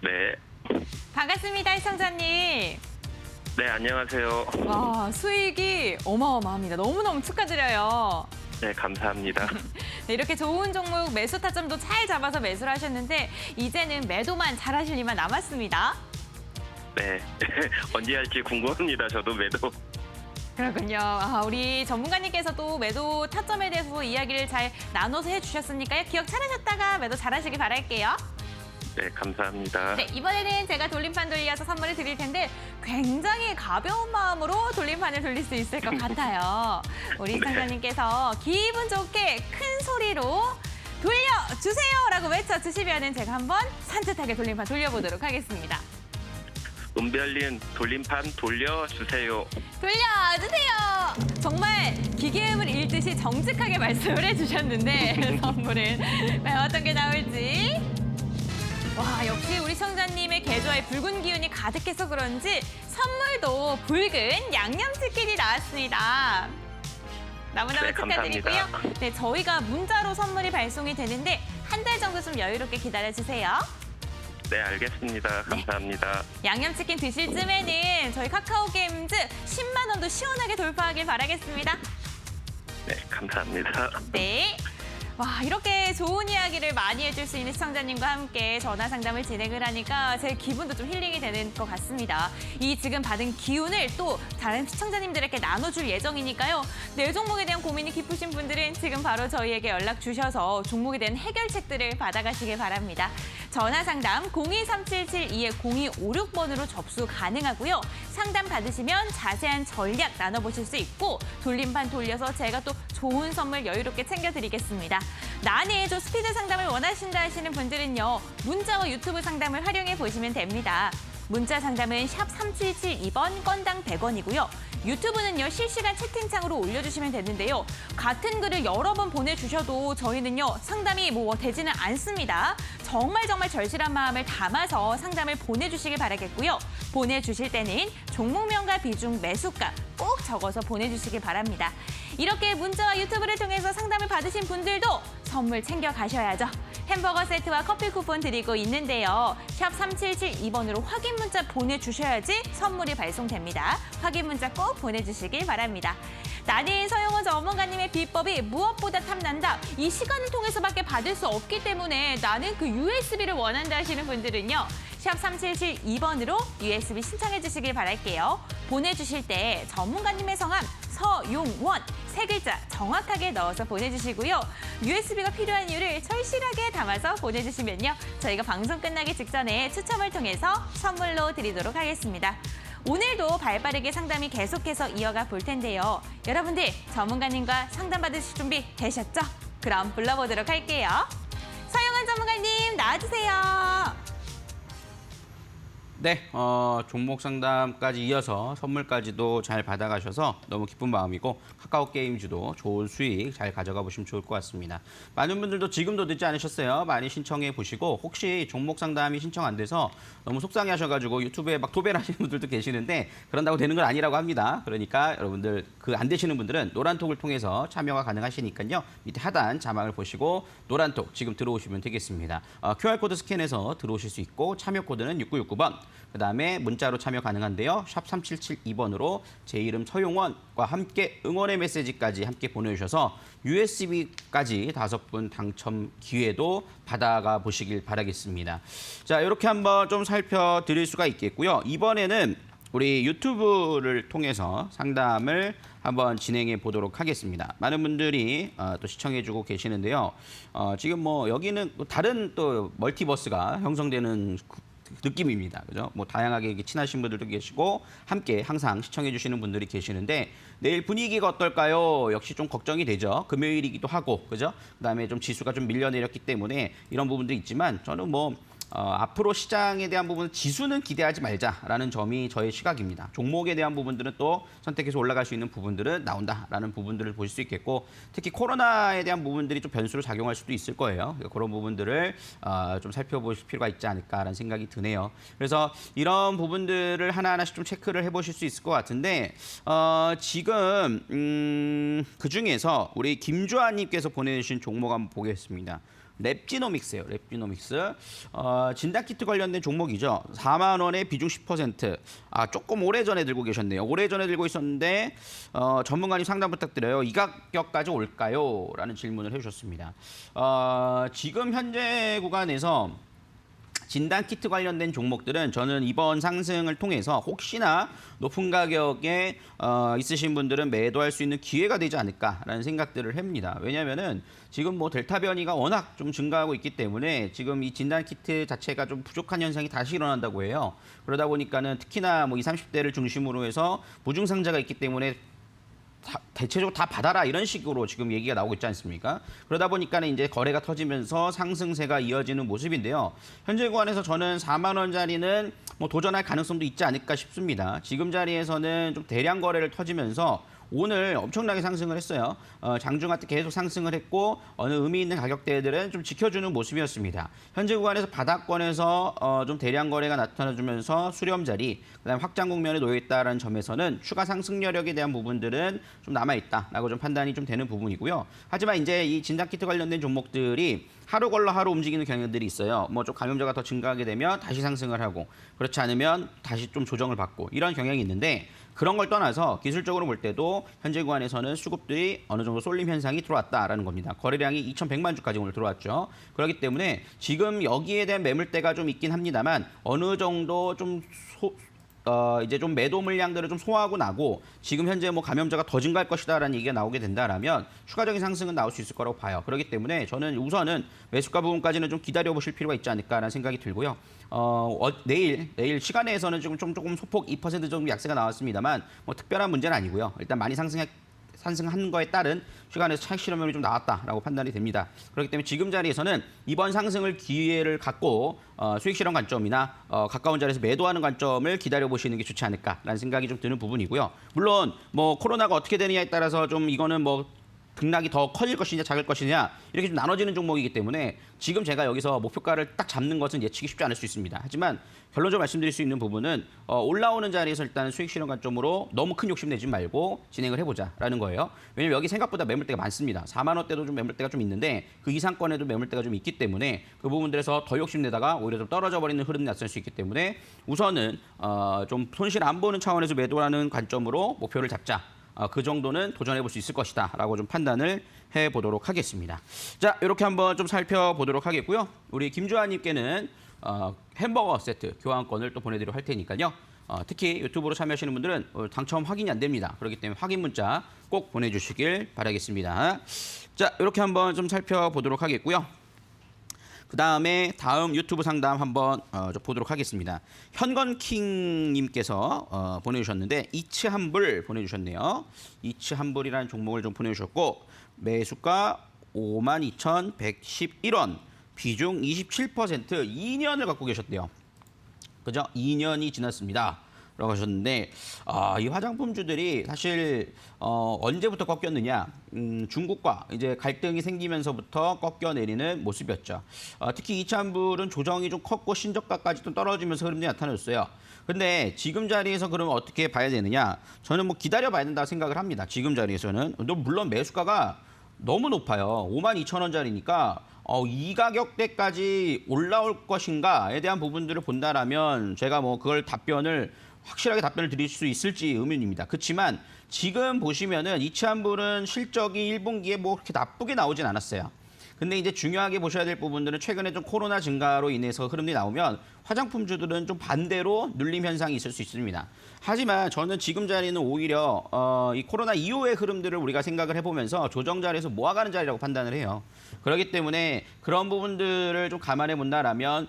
네. 반갑습니다, 시청자님. 네, 안녕하세요. 와, 수익이 어마어마합니다. 너무너무 축하드려요. 네, 감사합니다. 네, 이렇게 좋은 종목 매수 타점도 잘 잡아서 매수를 하셨는데 이제는 매도만 잘하실 일만 남았습니다. 네. 언제 할지 궁금합니다. 저도 매도. 그렇군요. 우리 전문가님께서도 매도 타점에 대해서 이야기를 잘 나눠서 해주셨으니까요. 기억 차리셨다가 매도 잘하시길 바랄게요. 네, 감사합니다. 네, 이번에는 제가 돌림판 돌려서 선물을 드릴 텐데 굉장히 가벼운 마음으로 돌림판을 돌릴 수 있을 것 같아요. 우리 시청자님께서 기분 좋게 큰 소리로 돌려주세요라고 외쳐주시면 제가 한번 산뜻하게 돌림판 돌려보도록 하겠습니다. 은별님 돌림판 돌려주세요. 돌려주세요. 정말 기계음을 읽듯이 정직하게 말씀을 해주셨는데 선물은 과연 어떤 게 나올지. 와, 역시 우리 시청자님의 계좌에 붉은 기운이 가득해서 그런지 선물도 붉은 양념치킨이 나왔습니다. 너무너무 네, 축하드리고요. 감사합니다. 네, 저희가 문자로 선물이 발송이 되는데 한 달 정도 좀 여유롭게 기다려주세요. 네, 알겠습니다. 감사합니다. 양념치킨 드실 쯤에는 저희 카카오게임즈 10만 원도 시원하게 돌파하길 바라겠습니다. 네, 감사합니다. 네. 와, 이렇게 좋은 이야기를 많이 해줄 수 있는 시청자님과 함께 전화 상담을 진행을 하니까 제 기분도 좀 힐링이 되는 것 같습니다. 이 지금 받은 기운을 또 다른 시청자님들에게 나눠줄 예정이니까요. 내 종목에 대한 고민이 깊으신 분들은 지금 바로 저희에게 연락 주셔서 종목에 대한 해결책들을 받아가시길 바랍니다. 전화 상담 023772-0256번으로 접수 가능하고요. 상담 받으시면 자세한 전략 나눠보실 수 있고 돌림판 돌려서 제가 또 좋은 선물 여유롭게 챙겨드리겠습니다. 난해해줘 스피드 상담을 원하신다 하시는 분들은요. 문자와 유튜브 상담을 활용해 보시면 됩니다. 문자 상담은 샵 3772번 건당 100원이고요. 유튜브는요. 실시간 채팅창으로 올려주시면 되는데요. 같은 글을 여러 번 보내주셔도 저희는요. 상담이 되지는 않습니다. 정말 절실한 마음을 담아서 상담을 보내주시길 바라겠고요. 보내주실 때는 종목명과 비중, 매수가 꼭 적어서 보내주시길 바랍니다. 이렇게 문자와 유튜브를 통해서 상담을 받으신 분들도 선물 챙겨가셔야죠. 햄버거 세트와 커피 쿠폰 드리고 있는데요. 샵 3772번으로 확인 문자 보내주셔야지 선물이 발송됩니다. 확인 문자 꼭 보내주시길 바랍니다. 나는 서영원 전문가님의 비법이 무엇보다 탐난다. 이 시간을 통해서밖에 받을 수 없기 때문에 나는 그 USB를 원한다 하시는 분들은요. 샵 3772번으로 USB 신청해 주시길 바랄게요. 보내주실 때 전문가님의 성함 서용원 세 글자 정확하게 넣어서 보내주시고요. USB가 필요한 이유를 절실하게 담아서 보내주시면요. 저희가 방송 끝나기 직전에 추첨을 통해서 선물로 드리도록 하겠습니다. 오늘도 발빠르게 상담이 계속해서 이어가 볼 텐데요. 여러분들 전문가님과 상담 받으실 준비 되셨죠? 그럼 불러보도록 할게요. 서영원 전문가님 나와주세요. 네, 종목 상담까지 이어서 선물까지도 잘 받아가셔서 너무 기쁜 마음이고 카카오 게임즈도 좋은 수익 잘 가져가 보시면 좋을 것 같습니다. 많은 분들도 지금도 늦지 않으셨어요. 많이 신청해 보시고 혹시 종목 상담이 신청 안 돼서 너무 속상해하셔가지고 유튜브에 막 도배를 하시는 분들도 계시는데 그런다고 되는 건 아니라고 합니다. 그러니까 여러분들 그 안 되시는 분들은 노란톡을 통해서 참여가 가능하시니까요. 밑에 하단 자막을 보시고 노란톡 지금 들어오시면 되겠습니다. QR코드 스캔해서 들어오실 수 있고 참여 코드는 6999번. 그다음에 문자로 참여 가능한데요. 샵 3772번으로 제 이름 서용원과 함께 응원의 메시지까지 함께 보내주셔서 USB까지 5분 당첨 기회도 받아가 보시길 바라겠습니다. 자, 이렇게 한번 좀 살펴드릴 수가 있겠고요. 이번에는 우리 유튜브를 통해서 상담을 한번 진행해 보도록 하겠습니다. 많은 분들이 또 시청해주고 계시는데요. 지금 뭐 여기는 또 다른 또 멀티버스가 형성되는 느낌입니다. 그죠? 뭐 다양하게 친하신 분들도 계시고 함께 항상 시청해 주시는 분들이 계시는데 내일 분위기가 어떨까요? 역시 좀 걱정이 되죠. 금요일이기도 하고 그죠? 그다음에 좀 지수가 좀 밀려내렸기 때문에 이런 부분도 있지만 저는 뭐 앞으로 시장에 대한 부분은 지수는 기대하지 말자라는 점이 저의 시각입니다. 종목에 대한 부분들은 또 선택해서 올라갈 수 있는 부분들은 나온다라는 부분들을 보실 수 있겠고 특히 코로나에 대한 부분들이 좀 변수로 작용할 수도 있을 거예요. 그런 부분들을 좀 살펴보실 필요가 있지 않을까라는 생각이 드네요. 그래서 이런 부분들을 하나하나씩 좀 체크를 해보실 수 있을 것 같은데 지금 그중에서 우리 김주환님께서 보내주신 종목 한번 보겠습니다. 랩지노믹스예요. 랩지노믹스. 진단키트 관련된 종목이죠. 4만 원에 비중 10%. 조금 오래전에 들고 계셨네요. 오래전에 들고 있었는데 전문가님 상담 부탁드려요. 이 가격까지 올까요? 라는 질문을 해주셨습니다. 지금 현재 구간에서 진단키트 관련된 종목들은 저는 이번 상승을 통해서 혹시나 높은 가격에 있으신 분들은 매도할 수 있는 기회가 되지 않을까라는 생각들을 합니다. 왜냐하면은 지금 뭐 델타 변이가 워낙 좀 증가하고 있기 때문에 지금 이 진단키트 자체가 좀 부족한 현상이 다시 일어난다고 해요. 그러다 보니까는 특히나 뭐 20, 30대를 중심으로 해서 무증상자가 있기 때문에 대체적으로 다 받아라 이런 식으로 지금 얘기가 나오고 있지 않습니까? 그러다 보니까는 이제 거래가 터지면서 상승세가 이어지는 모습인데요. 현재 구간에서 저는 4만 원짜리는 뭐 도전할 가능성도 있지 않을까 싶습니다. 지금 자리에서는 좀 대량 거래를 터지면서 오늘 엄청나게 상승을 했어요. 장중하 때 계속 상승을 했고 어느 의미 있는 가격대들은 좀 지켜주는 모습이었습니다. 현재 구간에서 바닥권에서 좀 대량 거래가 나타나주면서 수렴 자리, 그다음 확장 국면에 놓여 있다는 점에서는 추가 상승 여력에 대한 부분들은 좀 남아 있다라고 좀 판단이 좀 되는 부분이고요. 하지만 이제 이 진단키트 관련된 종목들이 하루 걸러 하루 움직이는 경향들이 있어요. 뭐 좀 감염자가 더 증가하게 되면 다시 상승을 하고 그렇지 않으면 다시 좀 조정을 받고 이런 경향이 있는데 그런 걸 떠나서 기술적으로 볼 때도 현재 구간에서는 수급들이 어느 정도 쏠림 현상이 들어왔다라는 겁니다. 거래량이 2,100만 주까지 오늘 들어왔죠. 그렇기 때문에 지금 여기에 대한 매물대가 좀 있긴 합니다만 어느 정도 좀 이제 좀 매도 물량들을 좀 소화하고 나고 지금 현재 뭐 감염자가 더 증가할 것이다라는 얘기가 나오게 된다라면 추가적인 상승은 나올 수 있을 거라고 봐요. 그렇기 때문에 저는 우선은 매수가 부분까지는 좀 기다려 보실 필요가 있지 않을까라는 생각이 들고요. 내일 시간에서는 지금 조금 소폭 2% 정도 약세가 나왔습니다만 뭐 특별한 문제는 아니고요. 일단 많이 상승한 거에 따른 시간에서 차익 실현율이 좀 나왔다라고 판단이 됩니다. 그렇기 때문에 지금 자리에서는 이번 상승을 기회를 갖고 수익 실현 관점이나 가까운 자리에서 매도하는 관점을 기다려 보시는 게 좋지 않을까라는 생각이 좀 드는 부분이고요. 물론 뭐 코로나가 어떻게 되느냐에 따라서 좀 이거는 뭐 등락이 더 커질 것이냐 작을 것이냐 이렇게 좀 나눠지는 종목이기 때문에 지금 제가 여기서 목표가를 딱 잡는 것은 예측이 쉽지 않을 수 있습니다. 하지만 결론적으로 말씀드릴 수 있는 부분은 올라오는 자리에서 일단 수익 실현 관점으로 너무 큰 욕심 내지 말고 진행을 해보자라는 거예요. 왜냐면 여기 생각보다 매물대가 많습니다. 4만 원대도 좀 매물대가 좀 있는데 그 이상권에도 매물대가 좀 있기 때문에 그 부분들에서 더 욕심 내다가 오히려 좀 떨어져 버리는 흐름이 나타날 수 있기 때문에 우선은 좀 손실 안 보는 차원에서 매도하는 관점으로 목표를 잡자. 그 정도는 도전해 볼 수 있을 것이다 라고 좀 판단을 해보도록 하겠습니다. 자, 이렇게 한번 좀 살펴보도록 하겠고요. 우리 김주환님께는 햄버거 세트 교환권을 또 보내드리도록 할 테니까요. 특히 유튜브로 참여하시는 분들은 당첨 확인이 안 됩니다. 그렇기 때문에 확인 문자 꼭 보내주시길 바라겠습니다. 자, 이렇게 한번 좀 살펴보도록 하겠고요. 그 다음에 다음 유튜브 상담 한번 좀 보도록 하겠습니다. 현건킹님께서 보내주셨는데 이츠한불 보내주셨네요. 이츠한불이라는 종목을 좀 보내주셨고 매수가 52,111원, 비중 27%, 2년을 갖고 계셨대요. 그죠? 2년이 지났습니다. 라고 하셨는데 이 화장품주들이 사실 언제부터 꺾였느냐 중국과 이제 갈등이 생기면서부터 꺾여내리는 모습이었죠. 특히 이찬불은 조정이 좀 컸고 신저가까지 좀 떨어지면서 흐름이 나타났어요. 근데 지금 자리에서 그러면 어떻게 봐야 되느냐? 저는 뭐 기다려봐야 된다고 생각을 합니다. 지금 자리에서는. 물론 매수가가 너무 높아요. 52,000원짜리니까 이 가격대까지 올라올 것인가에 대한 부분들을 본다라면 제가 뭐 그걸 확실하게 답변을 드릴 수 있을지 의문입니다. 그렇지만 지금 보시면은 이치한불은 실적이 1분기에 뭐 그렇게 나쁘게 나오진 않았어요. 근데 이제 중요하게 보셔야 될 부분들은 최근에 좀 코로나 증가로 인해서 흐름이 나오면 화장품주들은 좀 반대로 눌림 현상이 있을 수 있습니다. 하지만 저는 지금 자리는 오히려 이 코로나 이후의 흐름들을 우리가 생각을 해보면서 조정 자리에서 모아가는 자리라고 판단을 해요. 그렇기 때문에 그런 부분들을 좀 감안해 본다라면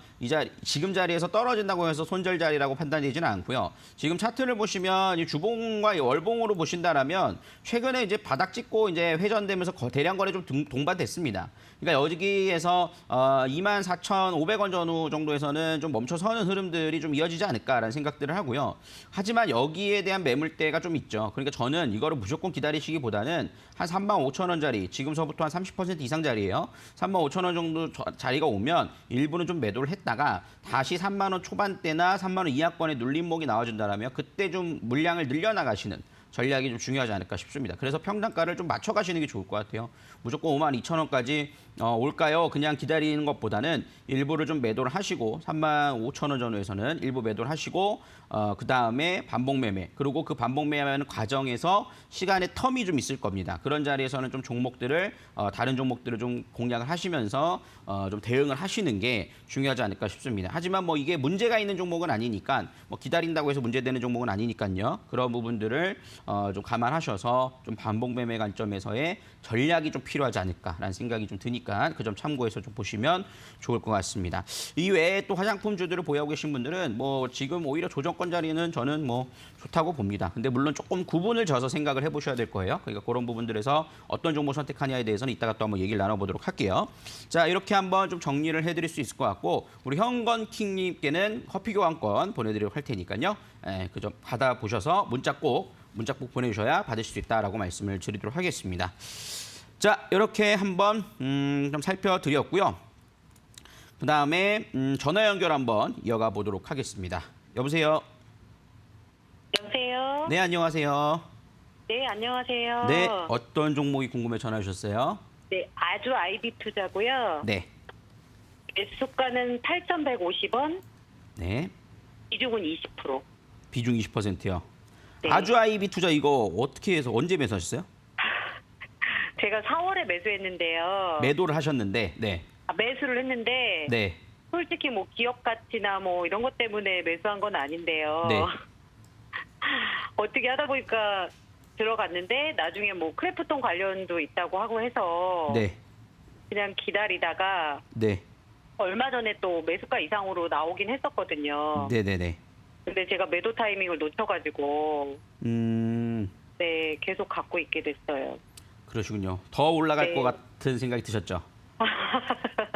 지금 자리에서 떨어진다고 해서 손절 자리라고 판단되지는 않고요. 지금 차트를 보시면 이 주봉과 월봉으로 보신다라면 최근에 이제 바닥 찍고 이제 회전되면서 대량 거래 좀 동반됐습니다. 그러니까 여기에서 24,500원 전후 정도에서는 좀 멈춰서는 흐름들이 좀 이어지지 않을까라는 생각들을 하고요. 하지만 여기에 대한 매물대가 좀 있죠. 그러니까 저는 이거를 무조건 기다리시기보다는 한 35,000원짜리, 지금서부터 한 30% 이상 자리예요. 35,000원 정도 자리가 오면 일부는 좀 매도를 했다가 다시 3만 원 초반대나 3만 원 이하권의 눌림목이 나와준다면 그때 좀 물량을 늘려나가시는 전략이 좀 중요하지 않을까 싶습니다. 그래서 평단가를 좀 맞춰가시는 게 좋을 것 같아요. 무조건 52,000원까지 올까요? 그냥 기다리는 것보다는 일부를 좀 매도를 하시고 35,000원 전후에서는 일부 매도를 하시고 그 다음에 반복 매매 그리고 그 반복 매매하는 과정에서 시간의 텀이 좀 있을 겁니다. 그런 자리에서는 좀 종목들을 다른 종목들을 좀 공략을 하시면서 좀 대응을 하시는 게 중요하지 않을까 싶습니다. 하지만 뭐 이게 문제가 있는 종목은 아니니까 뭐 기다린다고 해서 문제되는 종목은 아니니까요. 그런 부분들을 좀 감안하셔서 좀 반복 매매 관점에서의 전략이 좀 필요하지 않을까라는 생각이 좀 드니까 그 점 참고해서 좀 보시면 좋을 것 같습니다. 이외에 또 화장품주들을 보유하고 계신 분들은 뭐 지금 오히려 조정권 자리는 저는 뭐 좋다고 봅니다. 근데 물론 조금 구분을 져서 생각을 해보셔야 될 거예요. 그러니까 그런 부분들에서 어떤 종목 선택하냐에 대해서는 이따가 또 한번 얘기를 나눠보도록 할게요. 자, 이렇게 한번 좀 정리를 해드릴 수 있을 것 같고 우리 현건킹님께는 커피 교환권 보내드리도록 할 테니까요. 그 점 받아보셔서 문자 꼭 보내주셔야 받으실 수 있다라고 말씀을 드리도록 하겠습니다. 자, 이렇게 한번 좀 살펴드렸고요. 그 다음에 전화 연결 한번 이어가 보도록 하겠습니다. 여보세요? 여보세요? 네, 안녕하세요. 네, 안녕하세요. 네, 어떤 종목이 궁금해 전화 주셨어요? 네, 아주 아이비 투자고요. 네. 매수가는 8,150원, 네. 비중은 20%. 비중 20%요. 네. 아주 아이비 투자 이거 어떻게 해서 언제 매수하셨어요? 제가 4월에 매수했는데요. 매도를 하셨는데, 네. 매수를 했는데 네. 솔직히 뭐 기업 가치나 뭐 이런 것 때문에 매수한 건 아닌데요. 네. 어떻게 하다 보니까 들어갔는데 나중에 뭐 크래프톤 관련도 있다고 하고 해서 네. 그냥 기다리다가 네. 얼마 전에 또 매수가 이상으로 나오긴 했었거든요. 네네네. 근데 제가 매도 타이밍을 놓쳐가지고 네, 계속 갖고 있게 됐어요. 그러시군요. 더 올라갈 네. 것 같은 생각이 드셨죠?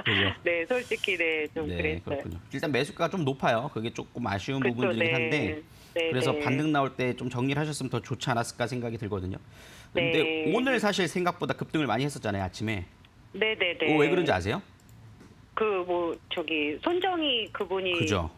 그죠? 네, 솔직히 네, 좀 네, 그랬어요. 그렇군요. 일단 매수가가 좀 높아요. 그게 조금 아쉬운 그쵸, 부분이긴 네. 한데 네, 그래서 네. 반등 나올 때 좀 정리를 하셨으면 더 좋지 않았을까 생각이 들거든요. 근데 네. 오늘 사실 생각보다 급등을 많이 했었잖아요, 아침에. 네네네. 왜 그런지 아세요? 손정희 그분이. 그죠.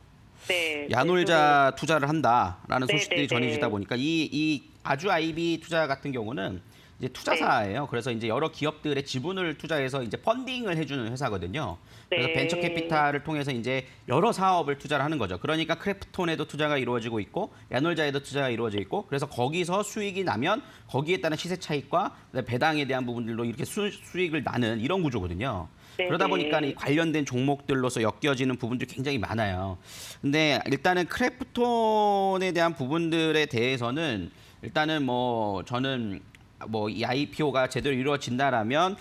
네. 야놀자 투자를 한다라는 네, 소식들이 네, 네. 전해지다 보니까 이 아주 아이비 투자 같은 경우는 이제 투자사예요. 그래서 이제 여러 기업들의 지분을 투자해서 이제 펀딩을 해주는 회사거든요. 그래서 네. 벤처 캐피탈을 통해서 이제 여러 사업을 투자를 하는 거죠. 그러니까 크래프톤에도 투자가 이루어지고 있고 야놀자에도 투자가 이루어져 있고 그래서 거기서 수익이 나면 거기에 따른 시세 차익과 배당에 대한 부분들로 이렇게 수익을 나는 이런 구조거든요. 네, 그러다 네. 보니까 이 관련된 종목들로서 엮여지는 부분들이 굉장히 많아요. 근데 일단은 크래프톤에 대한 부분들에 대해서는 일단은 뭐 저는 뭐 이 IPO가 제대로 이루어진다라면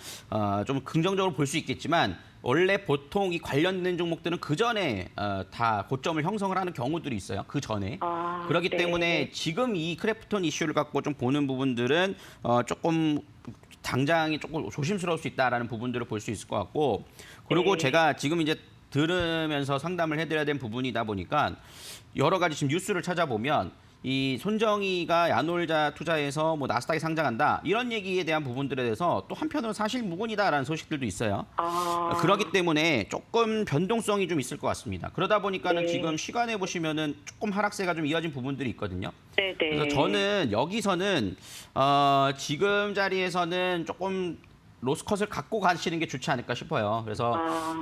좀 긍정적으로 볼 수 있겠지만 원래 보통 이 관련된 종목들은 그 전에 다 고점을 형성을 하는 경우들이 있어요. 그 전에. 그렇기 네. 때문에 지금 이 크래프톤 이슈를 갖고 좀 보는 부분들은 조금 당장이 조금 조심스러울 수 있다라는 부분들을 볼 수 있을 것 같고 그리고 네. 제가 지금 이제 들으면서 상담을 해드려야 되는 부분이다 보니까 여러 가지 지금 뉴스를 찾아보면 이 손정희가 야놀자 투자에서 뭐 나스닥에 상장한다 이런 얘기에 대한 부분들에 대해서 또 한편으로 사실 무근이다라는 소식들도 있어요. 그렇기 때문에 조금 변동성이 좀 있을 것 같습니다. 그러다 보니까는 네. 지금 시간에 보시면은 조금 하락세가 좀 이어진 부분들이 있거든요. 네네. 그래서 저는 여기서는 지금 자리에서는 조금 로스컷을 갖고 가시는 게 좋지 않을까 싶어요. 그래서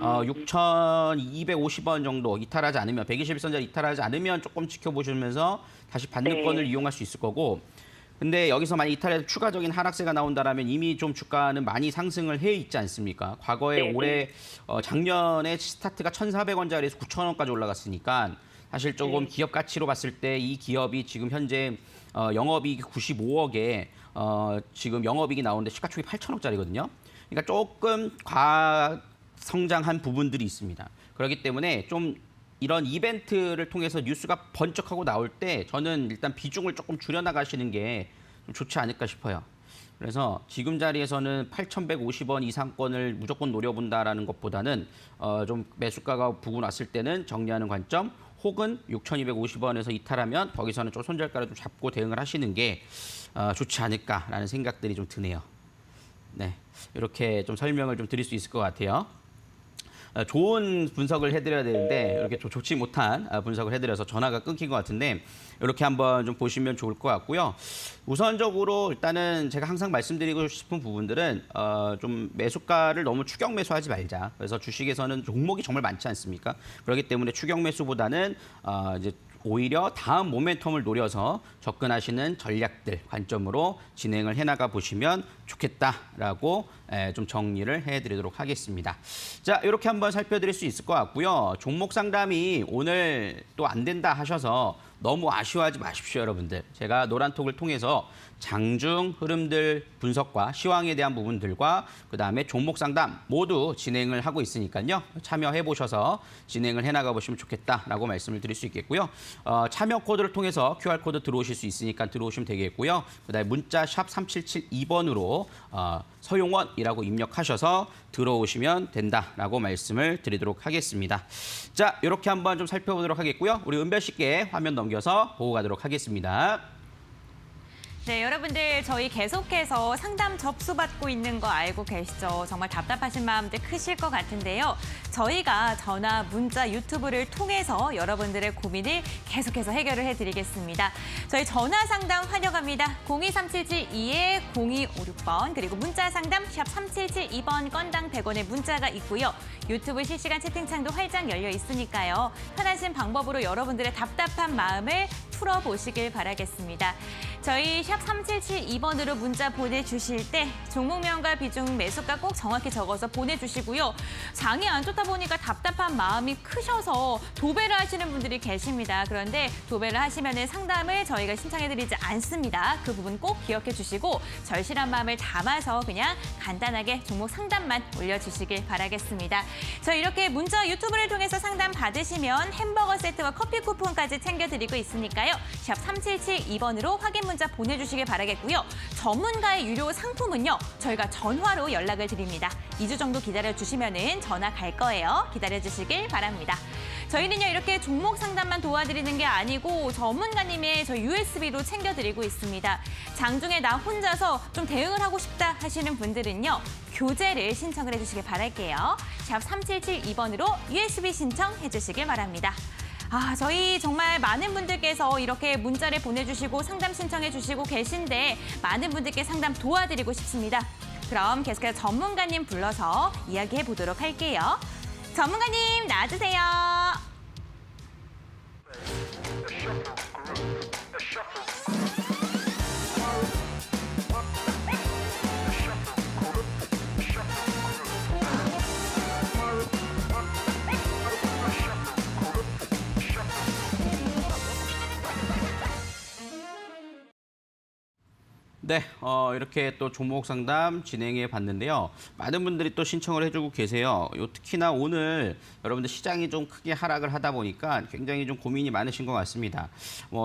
6,250원 정도 이탈하지 않으면 121선짜리 이탈하지 않으면 조금 지켜보시면서 다시 반등권을 네. 이용할 수 있을 거고 근데 여기서 만약 이탈해서 추가적인 하락세가 나온다라면 이미 좀 주가는 많이 상승을 해 있지 않습니까? 과거에 네. 올해 작년에 스타트가 1,400원짜리에서 9,000원까지 올라갔으니까 사실 조금 기업 가치로 봤을 때 이 기업이 지금 현재 영업이익이 95억에 지금 영업이익이 나오는데 시가총액 8천억짜리거든요. 그러니까 조금 과성장한 부분들이 있습니다. 그렇기 때문에 좀 이런 이벤트를 통해서 뉴스가 번쩍하고 나올 때 저는 일단 비중을 조금 줄여나가시는 게 좀 좋지 않을까 싶어요. 그래서 지금 자리에서는 8,150원 이상권을 무조건 노려본다라는 것보다는 좀 매수가가 부근 왔을 때는 정리하는 관점 혹은 6,250원에서 이탈하면 거기서는 좀 손절가를 좀 잡고 대응을 하시는 게 좋지 않을까라는 생각들이 좀 드네요. 네, 이렇게 좀 설명을 좀 드릴 수 있을 것 같아요. 좋은 분석을 해드려야 되는데 이렇게 좀 좋지 못한 분석을 해드려서 전화가 끊긴 것 같은데 이렇게 한번 좀 보시면 좋을 것 같고요. 우선적으로 일단은 제가 항상 말씀드리고 싶은 부분들은 좀 매수가를 너무 추격 매수하지 말자. 그래서 주식에서는 종목이 정말 많지 않습니까? 그렇기 때문에 추격 매수보다는 이제 오히려 다음 모멘텀을 노려서 접근하시는 전략들 관점으로 진행을 해나가 보시면 좋겠다라고 좀 정리를 해드리도록 하겠습니다. 자, 이렇게 한번 살펴드릴 수 있을 것 같고요. 종목 상담이 오늘 또 안 된다 하셔서 너무 아쉬워하지 마십시오, 여러분들. 제가 노란톡을 통해서 장중 흐름들 분석과 시황에 대한 부분들과 그다음에 종목 상담 모두 진행을 하고 있으니까요. 참여해 보셔서 진행을 해나가 보시면 좋겠다라고 말씀을 드릴 수 있겠고요. 참여 코드를 통해서 QR코드 들어오실 수 있으니까 들어오시면 되겠고요. 그다음에 문자 샵 3772번으로 서용원이라고 입력하셔서 들어오시면 된다라고 말씀을 드리도록 하겠습니다. 자, 이렇게 한번 좀 살펴보도록 하겠고요. 우리 은별 씨께 화면 넘겨서 보고 가도록 하겠습니다. 네, 여러분들 저희 계속해서 상담 접수받고 있는 거 알고 계시죠? 정말 답답하신 마음들 크실 것 같은데요. 저희가 전화, 문자, 유튜브를 통해서 여러분들의 고민을 계속해서 해결을 해드리겠습니다. 저희 전화 상담 환영합니다. 023772-0256번 그리고 문자 상담 샵 3772번 건당 100원의 문자가 있고요. 유튜브 실시간 채팅창도 활짝 열려 있으니까요. 편하신 방법으로 여러분들의 답답한 마음을 풀어보시길 바라겠습니다. 저희 샵 3772번으로 문자 보내주실 때 종목명과 비중 매수가 꼭 정확히 적어서 보내주시고요. 장이 안 좋다 보니까 답답한 마음이 크셔서 도배를 하시는 분들이 계십니다. 그런데 도배를 하시면 상담을 저희가 신청해드리지 않습니다. 그 부분 꼭 기억해 주시고 절실한 마음을 담아서 그냥 간단하게 종목 상담만 올려주시길 바라겠습니다. 저희 이렇게 문자 유튜브를 통해서 상담 받으시면 햄버거 세트와 커피 쿠폰까지 챙겨드리고 있으니까요. 샵 3772번으로 확인 문자 보내주시길 바라겠고요. 전문가의 유료 상품은요. 저희가 전화로 연락을 드립니다. 2주 정도 기다려주시면 전화 갈 거예요. 기다려주시길 바랍니다. 저희는요 이렇게 종목 상담만 도와드리는 게 아니고 전문가님의 저희 USB도 챙겨드리고 있습니다. 장중에 나 혼자서 좀 대응을 하고 싶다 하시는 분들은요. 교재를 신청을 해주시길 바랄게요. 샵 3772번으로 USB 신청해 주시길 바랍니다. 저희 정말 많은 분들께서 이렇게 문자를 보내주시고 상담 신청해 주시고 계신데 많은 분들께 상담 도와드리고 싶습니다. 그럼 계속해서 전문가님 불러서 이야기해 보도록 할게요. 전문가님 나와주세요. 네, 이렇게 또 종목 상담 진행해 봤는데요. 많은 분들이 또 신청을 해주고 계세요. 특히나 오늘 여러분들 시장이 좀 크게 하락을 하다 보니까 굉장히 좀 고민이 많으신 것 같습니다.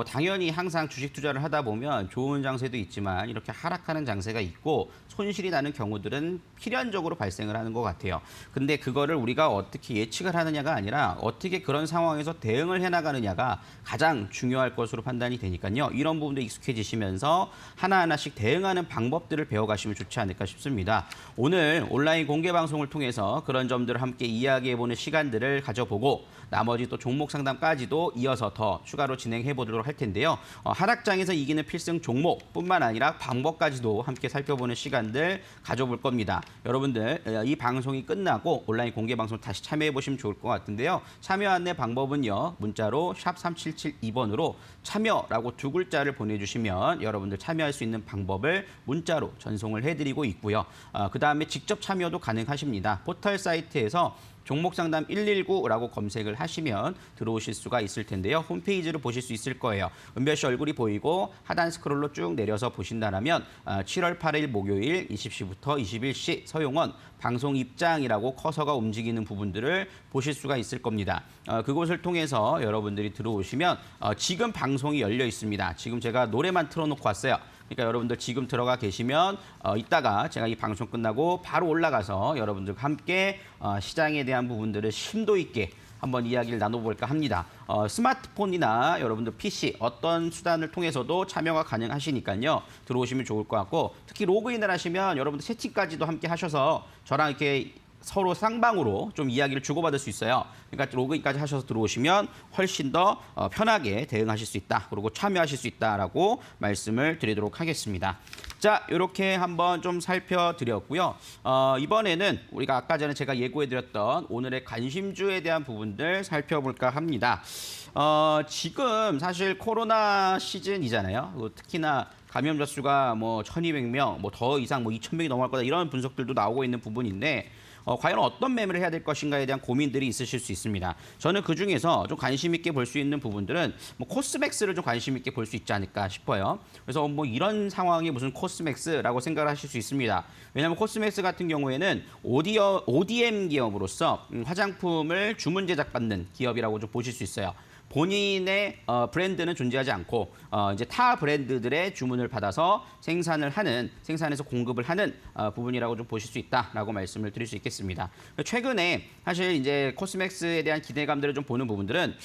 당연히 항상 주식 투자를 하다 보면 좋은 장세도 있지만 이렇게 하락하는 장세가 있고 손실이 나는 경우들은 필연적으로 발생을 하는 것 같아요. 근데 그거를 우리가 어떻게 예측을 하느냐가 아니라 어떻게 그런 상황에서 대응을 해나가느냐가 가장 중요할 것으로 판단이 되니까요. 이런 부분도 익숙해지시면서 하나하나씩 대응하는 방법들을 배워가시면 좋지 않을까 싶습니다. 오늘 온라인 공개 방송을 통해서 그런 점들을 함께 이야기해보는 시간들을 가져보고 나머지 또 종목 상담까지도 이어서 더 추가로 진행해 보도록 할 텐데요. 하락장에서 이기는 필승 종목뿐만 아니라 방법까지도 함께 살펴보는 시간들 가져볼 겁니다. 여러분들 이 방송이 끝나고 온라인 공개 방송 다시 참여해 보시면 좋을 것 같은데요. 참여 안내 방법은요. 문자로 샵 3772번으로 참여라고 두 글자를 보내주시면 여러분들 참여할 수 있는 방법을 문자로 전송을 해드리고 있고요. 그다음에 직접 참여도 가능하십니다. 포털 사이트에서 종목상담 119라고 검색을 하시면 들어오실 수가 있을 텐데요. 홈페이지를 보실 수 있을 거예요. 은별 씨 얼굴이 보이고 하단 스크롤로 쭉 내려서 보신다면 7월 8일 목요일 20시부터 21시 서용원 방송 입장이라고 커서가 움직이는 부분들을 보실 수가 있을 겁니다. 그곳을 통해서 여러분들이 들어오시면 지금 방송이 열려 있습니다. 지금 제가 노래만 틀어놓고 왔어요. 그러니까 여러분들 지금 들어가 계시면 이따가 제가 이 방송 끝나고 바로 올라가서 여러분들과 함께 시장에 대한 부분들을 심도 있게 한번 이야기를 나눠볼까 합니다. 스마트폰이나 여러분들 PC 어떤 수단을 통해서도 참여가 가능하시니까요. 들어오시면 좋을 것 같고 특히 로그인을 하시면 여러분들 채팅까지도 함께 하셔서 저랑 이렇게 서로 쌍방으로 좀 이야기를 주고받을 수 있어요. 그러니까 로그인까지 하셔서 들어오시면 훨씬 더 편하게 대응하실 수 있다. 그리고 참여하실 수 있다라고 말씀을 드리도록 하겠습니다. 자, 이렇게 한번 좀 살펴드렸고요. 이번에는 우리가 아까 전에 제가 예고해드렸던 오늘의 관심주에 대한 부분들 살펴볼까 합니다. 지금 사실 코로나 시즌이잖아요. 특히나 감염자 수가 뭐 1,200명, 뭐 더 이상 뭐 2,000명이 넘어갈 거다 이런 분석들도 나오고 있는 부분인데 과연 어떤 매매를 해야 될 것인가에 대한 고민들이 있으실 수 있습니다. 저는 그중에서 좀 관심 있게 볼 수 있는 부분들은 뭐 코스맥스를 좀 관심 있게 볼 수 있지 않을까 싶어요. 그래서 뭐 이런 상황이 무슨 코스맥스라고 생각을 하실 수 있습니다. 왜냐하면 코스맥스 같은 경우에는 ODM 기업으로서 화장품을 주문 제작받는 기업이라고 좀 보실 수 있어요. 본인의 브랜드는 존재하지 않고 이제 타 브랜드들의 주문을 받아서 생산해서 공급을 하는 부분이라고 좀 보실 수 있다라고 말씀을 드릴 수 있겠습니다. 최근에 사실 이제 코스맥스에 대한 기대감들을 좀 보는 부분들은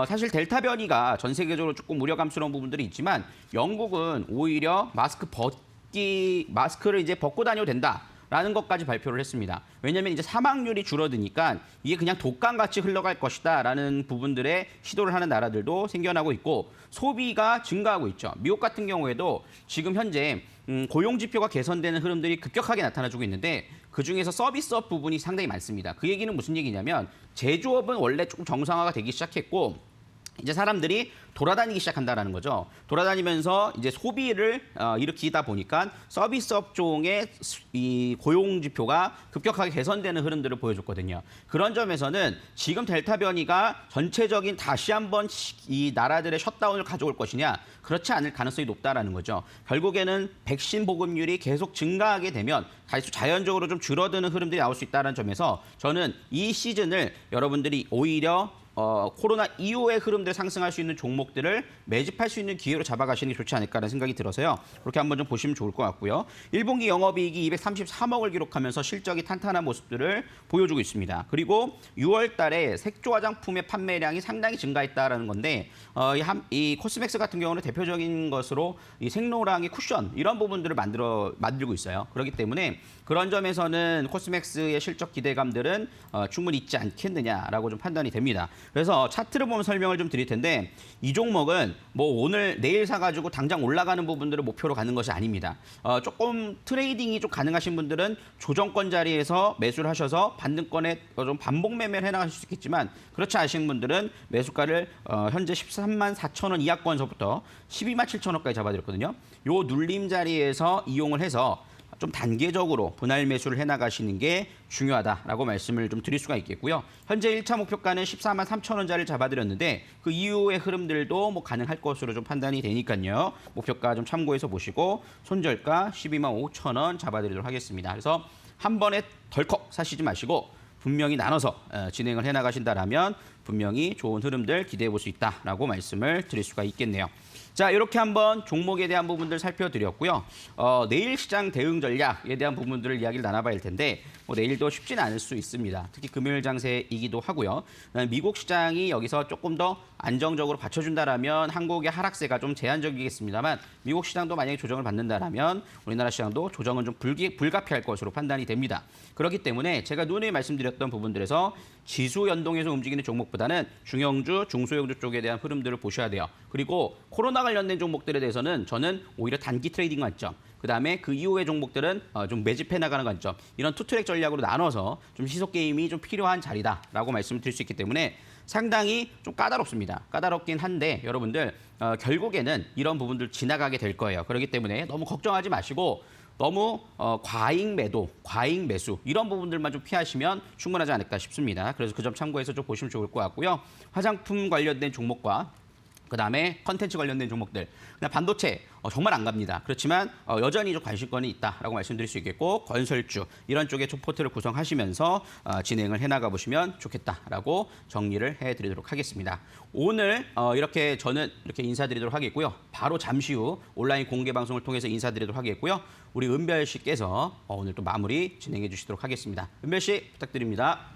사실 델타 변이가 전 세계적으로 조금 우려감스러운 부분들이 있지만 영국은 오히려 마스크를 이제 벗고 다녀도 된다. 라는 것까지 발표를 했습니다. 왜냐하면 이제 사망률이 줄어드니까 이게 그냥 독감같이 흘러갈 것이다라는 부분들의 시도를 하는 나라들도 생겨나고 있고 소비가 증가하고 있죠. 미국 같은 경우에도 지금 현재 고용 지표가 개선되는 흐름들이 급격하게 나타나주고 있는데 그중에서 서비스업 부분이 상당히 많습니다. 그 얘기는 무슨 얘기냐면 제조업은 원래 조금 정상화가 되기 시작했고 이제 사람들이 돌아다니기 시작한다라는 거죠. 돌아다니면서 이제 소비를 일으키다 보니까 서비스 업종의 이 고용 지표가 급격하게 개선되는 흐름들을 보여줬거든요. 그런 점에서는 지금 델타 변이가 전체적인 다시 한번 이 나라들의 셧다운을 가져올 것이냐 그렇지 않을 가능성이 높다라는 거죠. 결국에는 백신 보급률이 계속 증가하게 되면 다시 자연적으로 좀 줄어드는 흐름들이 나올 수 있다는 점에서 저는 이 시즌을 여러분들이 오히려 코로나 이후의 흐름들 상승할 수 있는 종목들을 매집할 수 있는 기회로 잡아가시는 게 좋지 않을까라는 생각이 들어서요. 그렇게 한번 좀 보시면 좋을 것 같고요. 1분기 영업이익이 233억을 기록하면서 실적이 탄탄한 모습들을 보여주고 있습니다. 그리고 6월 달에 색조 화장품의 판매량이 상당히 증가했다라는 건데 이 코스맥스 같은 경우는 대표적인 것으로 이 생로랑의 쿠션 이런 부분들을 만들고 있어요. 그렇기 때문에 그런 점에서는 코스맥스의 실적 기대감들은 충분히 있지 않겠느냐라고 좀 판단이 됩니다. 그래서 차트를 보면 설명을 좀 드릴 텐데 이 종목은 뭐 오늘 내일 사가지고 당장 올라가는 부분들을 목표로 가는 것이 아닙니다. 조금 트레이딩이 좀 가능하신 분들은 조정권 자리에서 매수를 하셔서 반등권에 좀 반복 매매를 해나가실 수 있겠지만 그렇지 않으신 분들은 매수가를 현재 13만 4천 원 이하권서부터 12만 7천 원까지 잡아드렸거든요. 요 눌림 자리에서 이용을 해서 좀 단계적으로 분할 매수를 해나가시는 게 중요하다라고 말씀을 좀 드릴 수가 있겠고요. 현재 1차 목표가는 14만 3천 원짜리를 잡아드렸는데 그 이후의 흐름들도 뭐 가능할 것으로 좀 판단이 되니까요. 목표가 좀 참고해서 보시고 손절가 12만 5천 원 잡아드리도록 하겠습니다. 그래서 한 번에 덜컥 사시지 마시고 분명히 나눠서 진행을 해나가신다라면 분명히 좋은 흐름들 기대해 볼 수 있다라고 말씀을 드릴 수가 있겠네요. 자, 이렇게 한번 종목에 대한 부분들 살펴드렸고요. 내일 시장 대응 전략에 대한 부분들을 이야기를 나눠봐야 할 텐데 뭐 내일도 쉽지는 않을 수 있습니다. 특히 금요일 장세이기도 하고요. 미국 시장이 여기서 조금 더 안정적으로 받쳐준다라면 한국의 하락세가 좀 제한적이겠습니다만 미국 시장도 만약에 조정을 받는다라면 우리나라 시장도 조정은 좀 불가피할 것으로 판단이 됩니다. 그렇기 때문에 제가 누누이 말씀드렸던 부분들에서 지수 연동해서 움직이는 종목보다는 중형주, 중소형주 쪽에 대한 흐름들을 보셔야 돼요. 그리고 코로나 관련된 종목들에 대해서는 저는 오히려 단기 트레이딩 관점, 그다음에 그 이후의 종목들은 좀 매집해 나가는 관점, 이런 투트랙 전략으로 나눠서 좀 시속 게임이 좀 필요한 자리다라고 말씀을 드릴 수 있기 때문에 상당히 좀 까다롭습니다. 까다롭긴 한데 여러분들 결국에는 이런 부분들 지나가게 될 거예요. 그렇기 때문에 너무 걱정하지 마시고 너무 과잉 매도, 과잉 매수 이런 부분들만 좀 피하시면 충분하지 않을까 싶습니다. 그래서 그 점 참고해서 좀 보시면 좋을 것 같고요. 화장품 관련된 종목과 그다음에 컨텐츠 관련된 종목들, 그냥 반도체 정말 안 갑니다. 그렇지만 여전히 좀 관심권이 있다라고 말씀드릴 수 있겠고 건설주 이런 쪽에 좀 포트를 구성하시면서 진행을 해나가 보시면 좋겠다라고 정리를 해드리도록 하겠습니다. 오늘 이렇게 저는 이렇게 인사드리도록 하겠고요. 바로 잠시 후 온라인 공개 방송을 통해서 인사드리도록 하겠고요. 우리 은별 씨께서 오늘 또 마무리 진행해 주시도록 하겠습니다. 은별 씨 부탁드립니다.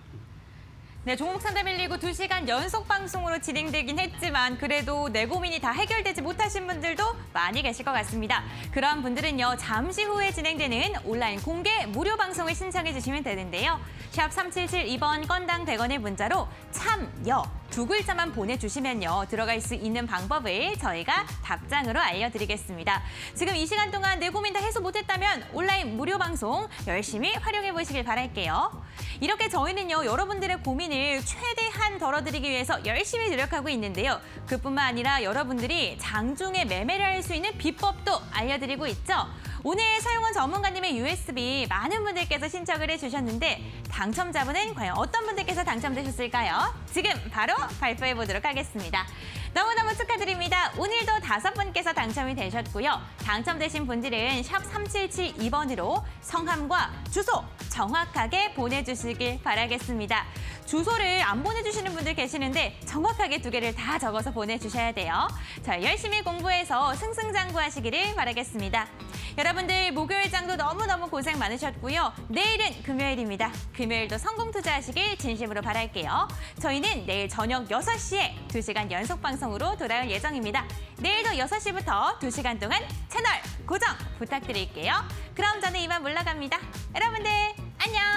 네, 종목 상담 119 2시간 연속 방송으로 진행되긴 했지만 그래도 내 고민이 다 해결되지 못하신 분들도 많이 계실 것 같습니다. 그런 분들은요, 잠시 후에 진행되는 온라인 공개 무료 방송을 신청해 주시면 되는데요. 샵 3772번 건당 100원의 문자로 참여 두 글자만 보내주시면요, 들어갈 수 있는 방법을 저희가 답장으로 알려드리겠습니다. 지금 이 시간 동안 내 고민 다 해소 못했다면 온라인 무료 방송 열심히 활용해 보시길 바랄게요. 이렇게 저희는요, 여러분들의 고민을 최대한 덜어드리기 위해서 열심히 노력하고 있는데요. 그뿐만 아니라 여러분들이 장중에 매매를 할 수 있는 비법도 알려드리고 있죠. 오늘 서용원 전문가님의 USB 많은 분들께서 신청을 해주셨는데 당첨자분은 과연 어떤 분들께서 당첨되셨을까요? 지금 바로 발표해 보도록 하겠습니다. 너무너무 축하드립니다. 오늘도 5분께서 당첨이 되셨고요. 당첨되신 분들은 샵 3772번으로 성함과 주소 정확하게 보내주시길 바라겠습니다. 주소를 안 보내주시는 분들 계시는데 정확하게 2개를 다 적어서 보내주셔야 돼요. 자, 열심히 공부해서 승승장구하시기를 바라겠습니다. 여러분들 목요일장도 너무너무 고생 많으셨고요. 내일은 금요일입니다. 금요일도 성공 투자하시길 진심으로 바랄게요. 저희는 내일 저녁 6시에 2시간 연속 방송으로 돌아올 예정입니다. 내일도 6시부터 2시간 동안 채널 고정 부탁드릴게요. 그럼 저는 이만 물러갑니다. 여러분들 안녕!